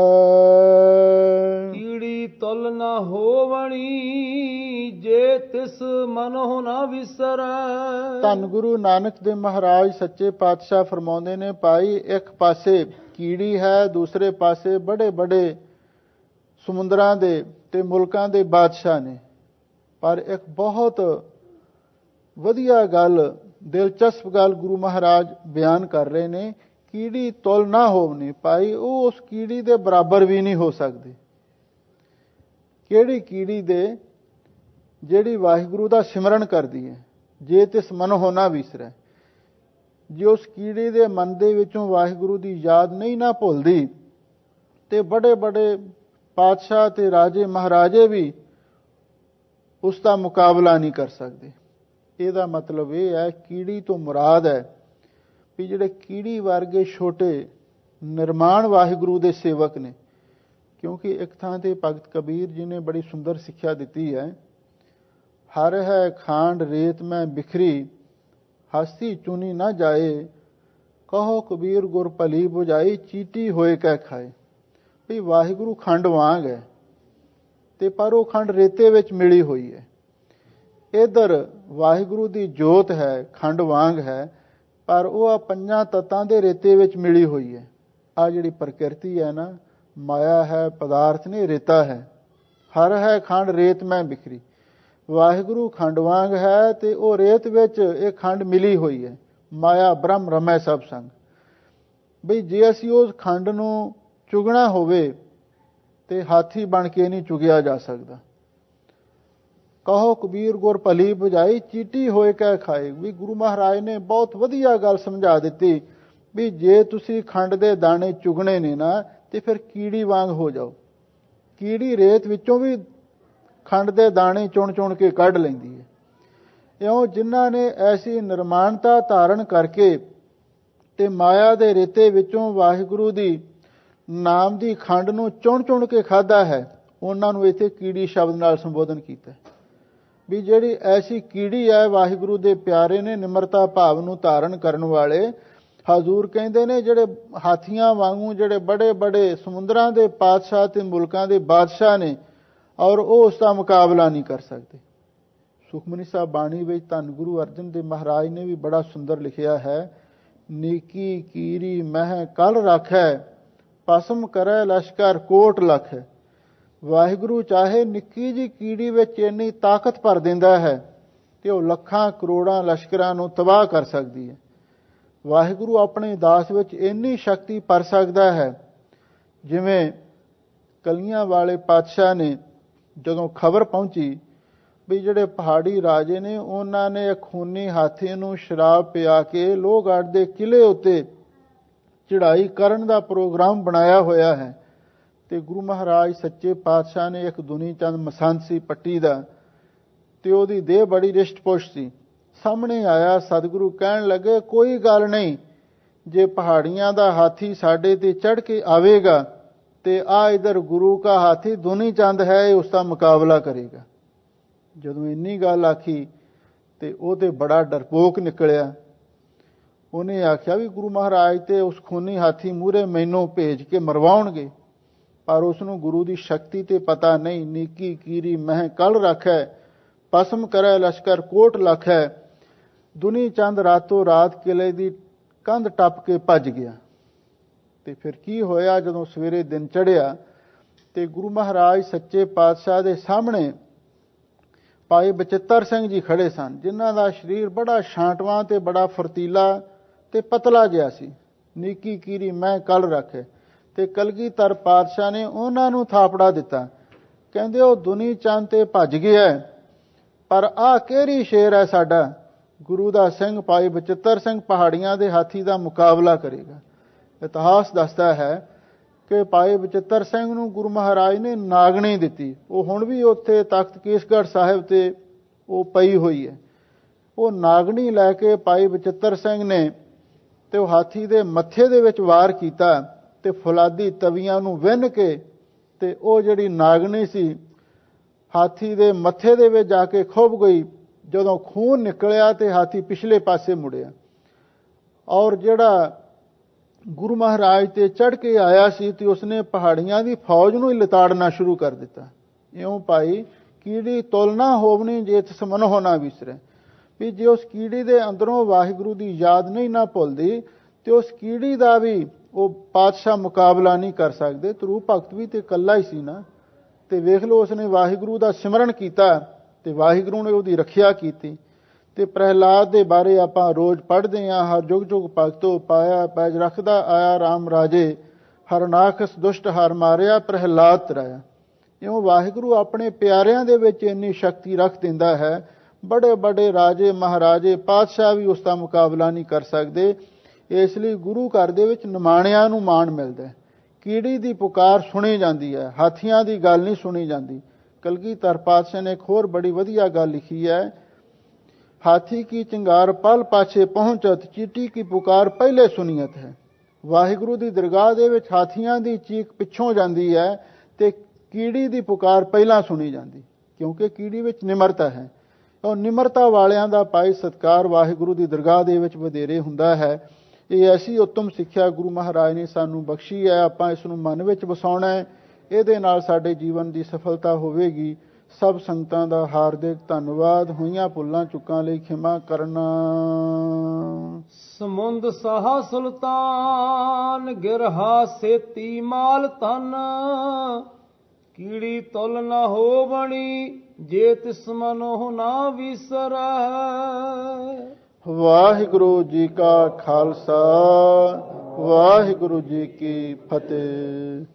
ਕੀੜੀ ਤੁਲ ਨਾ ਹੋਵਣੀ ਜੇ ਤਿਸ ਮਨੋ ਨਾ ਵਿਸਰੈ। ਧੰਨ ਗੁਰੂ ਨਾਨਕ ਦੇਵ ਮਹਾਰਾਜ ਸੱਚੇ ਪਾਤਸ਼ਾਹ ਫਰਮਾਉਂਦੇ ਨੇ, ਭਾਈ, ਇੱਕ ਪਾਸੇ ਕੀੜੀ ਹੈ, ਦੂਸਰੇ ਪਾਸੇ ਬੜੇ ਬੜੇ ਸਮੁੰਦਰਾਂ ਦੇ ਤੇ ਮੁਲਕਾਂ ਦੇ ਬਾਦਸ਼ਾਹ ਨੇ। ਪਰ ਇੱਕ ਬਹੁਤ ਵਧੀਆ ਗੱਲ, ਦਿਲਚਸਪ ਗੱਲ ਗੁਰੂ ਮਹਾਰਾਜ ਬਿਆਨ ਕਰ ਰਹੇ ਨੇ, ਕੀੜੀ ਤੁਲ ਨਾ ਹੋਵਨੀ, ਭਾਈ, ਉਹ ਉਸ ਕੀੜੀ ਦੇ ਬਰਾਬਰ ਵੀ ਨਹੀਂ ਹੋ ਸਕਦੇ। ਕਿਹੜੀ ਕੀੜੀ ਦੇ? ਜਿਹੜੀ ਵਾਹਿਗੁਰੂ ਦਾ ਸਿਮਰਨ ਕਰਦੀ ਹੈ, ਜੇ ਤਿਸ ਮਨ ਹੋਣਾ ਵਿਸਰੈ। ਜੇ ਉਸ ਕੀੜੀ ਦੇ ਮਨ ਦੇ ਵਿੱਚੋਂ ਵਾਹਿਗੁਰੂ ਦੀ ਯਾਦ ਨਹੀਂ ਨਾ ਭੁੱਲਦੀ, ਤੇ ਬੜੇ ਬੜੇ ਪਾਤਸ਼ਾਹ ਤੇ ਰਾਜੇ ਮਹਾਰਾਜੇ ਵੀ ਉਸ ਦਾ ਮੁਕਾਬਲਾ ਨਹੀਂ ਕਰ ਸਕਦੇ। ਇਹਦਾ ਮਤਲਬ ਇਹ ਹੈ, ਕੀੜੀ ਤੋਂ ਮੁਰਾਦ ਹੈ ਵੀ ਜਿਹੜੇ ਕੀੜੀ ਵਰਗੇ ਛੋਟੇ ਨਿਰਮਾਣ ਵਾਹਿਗੁਰੂ ਦੇ ਸੇਵਕ ਨੇ। ਕਿਉਂਕਿ ਇੱਕ ਥਾਂ ਤੇ ਭਗਤ ਕਬੀਰ ਜੀ ਨੇ ਬੜੀ ਸੁੰਦਰ ਸਿੱਖਿਆ ਦਿੱਤੀ ਹੈ, ਹਰ ਹੈ ਖਾਂਡ ਰੇਤ ਮੈਂ ਬਿਖਰੀ, ਹਸਤੀ ਚੁਨੀ ਨਾ ਜਾਏ, ਕਹੋ ਕਬੀਰ ਗੁਰ ਭਲੀ ਬੁਝਾਈ, ਚੀਟੀ ਹੋਏ ਕਹਿ ਖਾਏ। ਵੀ ਵਾਹਿਗੁਰੂ ਖੰਡ ਵਾਂਗ ਹੈ, ਤੇ ਪਰ ਉਹ ਖੰਡ ਰੇਤੇ ਵਿੱਚ ਮਿਲੀ ਹੋਈ ਹੈ। ਇਧਰ ਵਾਹਿਗੁਰੂ ਦੀ ਜੋਤ ਹੈ, ਖੰਡ ਵਾਂਗ ਹੈ, ਪਰ ਉਹ ਆ ਪੰਜਾਂ ਤੱਤਾਂ ਦੇ ਰੇਤੇ ਵਿੱਚ ਮਿਲੀ ਹੋਈ ਹੈ। ਆ ਜਿਹੜੀ ਪ੍ਰਕਿਰਤੀ ਹੈ ਨਾ, ਮਾਇਆ ਹੈ, ਪਦਾਰਥ ਨੇ, ਰੇਤਾ ਹੈ। ਹਰ ਹੈ ਖੰਡ ਰੇਤ ਮੈਂ ਬਿਖਰੀ, ਵਾਹਿਗੁਰੂ ਖੰਡ ਵਾਂਗ ਹੈ, ਤੇ ਉਹ ਰੇਤ ਵਿੱਚ ਇਹ ਖੰਡ ਮਿਲੀ ਹੋਈ ਹੈ। ਮਾਇਆ ਬ੍ਰਹਮ ਰਮੈ ਸਭ ਸੰਗ। ਬਈ ਜੇ ਅਸੀਂ ਉਸ ਖੰਡ ਨੂੰ ਚੁਗਣਾ ਹੋਵੇ ਤੇ ਹਾਥੀ ਬਣ ਕੇ ਨਹੀਂ ਚੁਗਿਆ ਜਾ ਸਕਦਾ। ਕਹੋ ਕਬੀਰ ਗੁਰ ਭਲੀ ਬੁਝਾਈ, ਚੀਟੀ ਹੋਏ ਕਹਿ ਖਾਏ। ਵੀ ਗੁਰੂ ਮਹਾਰਾਜ ਨੇ ਬਹੁਤ ਵਧੀਆ ਗੱਲ ਸਮਝਾ ਦਿੱਤੀ, ਵੀ ਜੇ ਤੁਸੀਂ ਖੰਡ ਦੇ ਦਾਣੇ ਚੁਗਣੇ ਨੇ ਨਾ, ਤੇ ਫਿਰ ਕੀੜੀ ਵਾਂਗ ਹੋ ਜਾਓ। ਕੀੜੀ ਰੇਤ ਵਿੱਚੋਂ ਵੀ ਖੰਡ ਦੇ ਦਾਣੇ ਚੁਣ ਚੁਣ ਕੇ ਕੱਢ ਲੈਂਦੀ ਹੈ। ਇਉਂ ਜਿਨ੍ਹਾਂ ਨੇ ਐਸੀ ਨਿਰਮਾਣਤਾ ਧਾਰਨ ਕਰਕੇ ਤੇ ਮਾਇਆ ਦੇ ਰੇਤੇ ਵਿੱਚੋਂ ਵਾਹਿਗੁਰੂ ਦੀ ਨਾਮ ਦੀ ਖੰਡ ਨੂੰ ਚੁਣ ਚੁਣ ਕੇ ਖਾਧਾ ਹੈ, ਉਹਨਾਂ ਨੂੰ ਇੱਥੇ ਕੀੜੀ ਸ਼ਬਦ ਨਾਲ ਸੰਬੋਧਨ ਕੀਤਾ। ਵੀ ਜਿਹੜੀ ਐਸੀ ਕੀੜੀ ਹੈ, ਵਾਹਿਗੁਰੂ ਦੇ ਪਿਆਰੇ ਨੇ, ਨਿਮਰਤਾ ਭਾਵ ਨੂੰ ਧਾਰਨ ਕਰਨ ਵਾਲੇ, ਹਜ਼ੂਰ ਕਹਿੰਦੇ ਨੇ, ਜਿਹੜੇ ਹਾਥੀਆਂ ਵਾਂਗੂ ਜਿਹੜੇ ਬੜੇ ਬੜੇ ਸਮੁੰਦਰਾਂ ਦੇ ਪਾਤਸ਼ਾਹ ਤੇ ਮੁਲਕਾਂ ਦੇ ਬਾਦਸ਼ਾਹ ਨੇ, ਔਰ ਉਹ ਉਸ ਦਾ ਮੁਕਾਬਲਾ ਨਹੀਂ ਕਰ ਸਕਦੇ। ਸੁਖਮਨੀ ਸਾਹਿਬ ਬਾਣੀ ਵਿੱਚ ਧੰਨ ਗੁਰੂ ਅਰਜਨ ਦੇਵ ਮਹਾਰਾਜ ਨੇ ਵੀ ਬੜਾ ਸੁੰਦਰ ਲਿਖਿਆ ਹੈ, ਨੀਕੀ ਕੀਰੀ ਮਹਿ ਕਲ ਰੱਖੈ, ਭਸਮ ਕਰੈ ਲਸ਼ਕਰ ਕੋਟ ਲੱਖ। ਵਾਹਿਗੁਰੂ ਚਾਹੇ ਨਿੱਕੀ ਜੀ ਕੀੜੀ ਵਿੱਚ ਇੰਨੀ ਤਾਕਤ ਭਰ ਦਿੰਦਾ ਹੈ ਤੇ ਉਹ ਲੱਖਾਂ ਕਰੋੜਾਂ ਲਸ਼ਕਰਾਂ ਨੂੰ ਤਬਾਹ ਕਰ ਸਕਦੀ ਹੈ। ਵਾਹਿਗੁਰੂ ਆਪਣੇ ਦਾਸ ਵਿੱਚ ਇੰਨੀ ਸ਼ਕਤੀ ਭਰ ਸਕਦਾ ਹੈ, ਜਿਵੇਂ ਕਲੀਆਂ ਵਾਲੇ ਪਾਤਸ਼ਾਹ ਨੇ ਜਦੋਂ ਖਬਰ ਪਹੁੰਚੀ ਵੀ ਜਿਹੜੇ ਪਹਾੜੀ ਰਾਜੇ ਨੇ, ਉਹਨਾਂ ਨੇ ਇੱਕ ਖੂਨੀ ਹਾਥੀ ਨੂੰ ਸ਼ਰਾਬ ਪਿਆ ਕੇ ਲੋਹਗੜ੍ਹ ਦੇ ਕਿਲੇ ਉੱਤੇ ਚੜ੍ਹਾਈ ਕਰਨ ਦਾ ਪ੍ਰੋਗਰਾਮ ਬਣਾਇਆ ਹੋਇਆ ਹੈ। ਤੇ ਗੁਰੂ ਮਹਾਰਾਜ ਸੱਚੇ ਪਾਤਸ਼ਾਹ ਨੇ ਇੱਕ ਦੁਨੀ ਚੰਦ ਮਸੰਦ ਸੀ ਪੱਟੀ ਦਾ, ਤੇ ਉਹਦੀ ਦੇਹ ਬੜੀ ਰਿਸ਼ਟ ਪੁਸ਼ਟ ਸੀ। ਸਾਹਮਣੇ ਆਇਆ, ਸਤਿਗੁਰੂ ਕਹਿਣ ਲੱਗੇ, ਕੋਈ ਗੱਲ ਨਹੀਂ, ਜੇ ਪਹਾੜੀਆਂ ਦਾ ਹਾਥੀ ਸਾਡੇ ਤੇ ਚੜ੍ਹ ਕੇ ਆਵੇਗਾ ਤੇ ਆ ਇਧਰ ਗੁਰੂ ਕਾ ਹਾਥੀ ਦੁਨੀ ਚੰਦ ਹੈ, ਉਸ ਦਾ ਮੁਕਾਬਲਾ ਕਰੇਗਾ। ਜਦੋਂ ਇੰਨੀ ਗੱਲ ਆਖੀ ਤੇ ਉਹ ਤੇ ਬੜਾ ਡਰਪੋਕ ਨਿਕਲਿਆ। ਉਹਨੇ ਆਖਿਆ ਵੀ ਗੁਰੂ ਮਹਾਰਾਜ ਤੇ ਉਸ ਖੂਨੀ ਹਾਥੀ ਮੂਹਰੇ ਮੈਨੂੰ ਭੇਜ ਕੇ ਮਰਵਾਉਣਗੇ, ਪਰ ਉਸ ਨੂੰ ਗੁਰੂ ਦੀ ਸ਼ਕਤੀ ਤੇ ਪਤਾ ਨਹੀਂ। ਨੀਕੀ ਕੀਰੀ ਮਹਿ ਕਲ ਰੱਖੈ, ਭਸਮ ਕਰੈ ਲਸ਼ਕਰ ਕੋਟ ਲਖੈ। ਦੁਨੀ ਚੰਦ ਰਾਤੋਂ ਰਾਤ ਕਿਲੇ ਦੀ ਕੰਧ ਟੱਪ ਕੇ ਭੱਜ ਗਿਆ। ਤੇ ਫਿਰ ਕੀ ਹੋਇਆ, ਜਦੋਂ ਸਵੇਰੇ ਦਿਨ ਚੜ੍ਹਿਆ ਤੇ ਗੁਰੂ ਮਹਾਰਾਜ ਸੱਚੇ ਪਾਤਸ਼ਾਹ ਦੇ ਸਾਹਮਣੇ ਭਾਈ ਬਚਿੱਤਰ ਸਿੰਘ ਜੀ ਖੜੇ ਸਨ, ਜਿਨ੍ਹਾਂ ਦਾ ਸਰੀਰ ਬੜਾ ਛਾਂਟਵਾਂ ਤੇ ਬੜਾ ਫੁਰਤੀਲਾ ਤੇ ਪਤਲਾ ਜਿਹਾ ਸੀ। ਨੀਕੀ ਕੀਰੀ ਮੈਂ ਕਲ ਰੱਖੇ ਤੇ ਕਲਗੀਧਰ ਪਾਤਸ਼ਾਹ ਨੇ ਉਹਨਾਂ ਨੂੰ ਥਾਪੜਾ ਦਿੱਤਾ। ਕਹਿੰਦੇ ਉਹ ਦੁਨੀ ਚੰਦ ਤੇ ਭੱਜ ਗਿਆ, ਪਰ ਆਹ ਕਿਹੜੀ ਸ਼ੇਰ ਹੈ ਸਾਡਾ ਗੁਰੂ ਦਾ ਸਿੰਘ ਭਾਈ ਬਚਿੱਤਰ ਸਿੰਘ ਪਹਾੜੀਆਂ ਦੇ ਹਾਥੀ ਦਾ ਮੁਕਾਬਲਾ ਕਰੇਗਾ। ਇਤਿਹਾਸ ਦੱਸਦਾ ਹੈ ਕਿ ਭਾਈ ਬਚਿੱਤਰ ਸਿੰਘ ਨੂੰ ਗੁਰੂ ਮਹਾਰਾਜ ਨੇ ਨਾਗਣੀ ਦਿੱਤੀ। ਉਹ ਹੁਣ ਵੀ ਉੱਥੇ ਤਖਤ ਕੇਸਗੜ੍ਹ ਸਾਹਿਬ ਤੇ ਉਹ ਪਈ ਹੋਈ ਹੈ। ਉਹ ਨਾਗਣੀ ਲੈ ਕੇ ਭਾਈ ਬਚਿੱਤਰ ਸਿੰਘ ਨੇ ਤੇ ਉਹ ਹਾਥੀ ਦੇ ਮੱਥੇ ਦੇ ਵਿੱਚ ਵਾਰ ਕੀਤਾ ਤੇ ਫੁਲਾਦੀ ਤਵੀਆਂ ਨੂੰ ਵਿੰਨ ਕੇ ਤੇ ਉਹ ਜਿਹੜੀ ਨਾਗਣੀ ਸੀ ਹਾਥੀ ਦੇ ਮੱਥੇ ਦੇ ਵਿੱਚ ਜਾ ਕੇ ਖੁੱਭ ਗਈ। ਜਦੋਂ ਖੂਨ ਨਿਕਲਿਆ ਤੇ ਹਾਥੀ ਪਿਛਲੇ ਪਾਸੇ ਮੁੜਿਆ, ਔਰ ਜਿਹੜਾ ਗੁਰੂ ਮਹਾਰਾਜ ਤੇ ਚੜ੍ਹ ਕੇ ਆਇਆ ਸੀ ਤੇ ਉਸਨੇ ਪਹਾੜੀਆਂ ਦੀ ਫੌਜ ਨੂੰ ਹੀ ਲਿਤਾੜਨਾ ਸ਼ੁਰੂ ਕਰ ਦਿੱਤਾ। ਇਉਂ ਭਾਈ ਕੀੜੀ ਤੁਲਨਾ ਹੋਵਣੀ ਜੇ ਤਿਸ ਮਨਹੁ ਨਾ ਵਿਸਰੈ, ਵੀ ਜੇ ਉਸ ਕੀੜੀ ਦੇ ਅੰਦਰੋਂ ਵਾਹਿਗੁਰੂ ਦੀ ਯਾਦ ਨਹੀਂ ਨਾ ਭੁੱਲਦੀ ਤੇ ਉਸ ਕੀੜੀ ਦਾ ਵੀ ਉਹ ਪਾਤਸ਼ਾਹ ਮੁਕਾਬਲਾ ਨਹੀਂ ਕਰ ਸਕਦੇ। ਧਰੂ ਭਗਤ ਵੀ ਤੇ ਇਕੱਲਾ ਹੀ ਸੀ ਨਾ। ਤੇ ਵੇਖ ਲਓ, ਉਸਨੇ ਵਾਹਿਗੁਰੂ ਦਾ ਸਿਮਰਨ ਕੀਤਾ ਤੇ ਵਾਹਿਗੁਰੂ ਨੇ ਉਹਦੀ ਰੱਖਿਆ ਕੀਤੀ। ਤੇ ਪ੍ਰਹਿਲਾਦ ਦੇ ਬਾਰੇ ਆਪਾਂ ਰੋਜ਼ ਪੜ੍ਹਦੇ ਹਾਂ, ਹਰ ਜੁਗ ਜੁਗ ਭਗਤੋ ਪਾਇਆ ਪੈਜ ਰੱਖਦਾ ਆਇਆ ਰਾਮ ਰਾਜੇ, ਹਰਨਾਖਸ ਦੁਸ਼ਟ ਹਰ ਮਾਰਿਆ ਪ੍ਰਹਿਲਾਦ ਤਰਾਇਆ। ਇਉਂ ਵਾਹਿਗੁਰੂ ਆਪਣੇ ਪਿਆਰਿਆਂ ਦੇ ਵਿੱਚ ਇੰਨੀ ਸ਼ਕਤੀ ਰੱਖ ਦਿੰਦਾ ਹੈ, ਬੜੇ ਬੜੇ ਰਾਜੇ ਮਹਾਰਾਜੇ ਪਾਤਸ਼ਾਹ ਵੀ ਉਸ ਦਾ ਮੁਕਾਬਲਾ ਨਹੀਂ ਕਰ ਸਕਦੇ। ਇਸ ਲਈ ਗੁਰੂ ਘਰ ਦੇ ਵਿੱਚ ਨਿਮਾਣਿਆਂ ਨੂੰ ਮਾਣ ਮਿਲਦਾ। ਕੀੜੀ ਦੀ ਪੁਕਾਰ ਸੁਣੀ ਜਾਂਦੀ ਹੈ, ਹਾਥੀਆਂ ਦੀ ਗੱਲ ਨਹੀਂ ਸੁਣੀ ਜਾਂਦੀ। ਕਲਗੀਧਰ ਪਾਤਸ਼ਾਹ ਨੇ ਇੱਕ ਹੋਰ ਬੜੀ ਵਧੀਆ ਗੱਲ ਲਿਖੀ ਹੈ, ਹਾਥੀ ਕੀ ਚਿੰਗਾਰ ਪਲ ਪਾਛੇ ਪਹੁੰਚਤ, ਚੀਟੀ ਕੀ ਪੁਕਾਰ ਪਹਿਲੇ ਸੁਨੀਅਤ ਹੈ। ਵਾਹਿਗੁਰੂ ਦੀ ਦਰਗਾਹ ਦੇ ਵਿੱਚ ਹਾਥੀਆਂ ਦੀ ਚੀਕ ਪਿੱਛੋਂ ਜਾਂਦੀ ਹੈ ਤੇ ਕੀੜੀ ਦੀ ਪੁਕਾਰ ਪਹਿਲਾਂ ਸੁਣੀ ਜਾਂਦੀ, ਕਿਉਂਕਿ ਕੀੜੀ ਵਿੱਚ ਨਿਮਰਤਾ ਹੈ। ਉਹ ਨਿਮਰਤਾ ਵਾਲਿਆਂ ਦਾ ਭਾਈ ਸਤਿਕਾਰ ਵਾਹਿਗੁਰੂ ਦੀ ਦਰਗਾਹ ਦੇ ਵਿੱਚ ਵਧੇਰੇ ਹੁੰਦਾ ਹੈ। ਇਹ ਐਸੀ ਉੱਤਮ ਸਿੱਖਿਆ ਗੁਰੂ ਮਹਾਰਾਜ ਨੇ ਸਾਨੂੰ ਬਖਸ਼ੀ ਹੈ। ਆਪਾਂ ਇਸ ਨੂੰ ਮਨ ਵਿੱਚ ਵਸਾਉਣਾ ਹੈ, ਇਹਦੇ ਨਾਲ ਸਾਡੇ ਜੀਵਨ ਦੀ ਸਫਲਤਾ ਹੋਵੇਗੀ। ਸਭ ਸੰਗਤਾਂ ਦਾ ਹਾਰਦਿਕ ਧੰਨਵਾਦ। ਹੋਈਆਂ ਭੁੱਲਾਂ ਚੁੱਕਾਂ ਲਈ ਖਿਮਾ ਕਰਨਾ। ਸਮੁੰਦ ਸਾਹਾ ਸੁਲਤਾਨ ਗਿਰਹਾ ਸੇਤੀ ਮਾਲ ਤਨ, ਕੀੜੀ ਤੁਲ ਨਾ ਹੋਵਣੀ ਜੇ ਤਿਸ ਮਨਹੁ ਨਾ ਵਿਸਰੈ। ਵਾਹਿਗੁਰੂ ਜੀ ਕਾ ਖਾਲਸਾ, ਵਾਹਿਗੁਰੂ ਜੀ ਕੀ ਫਤਿਹ।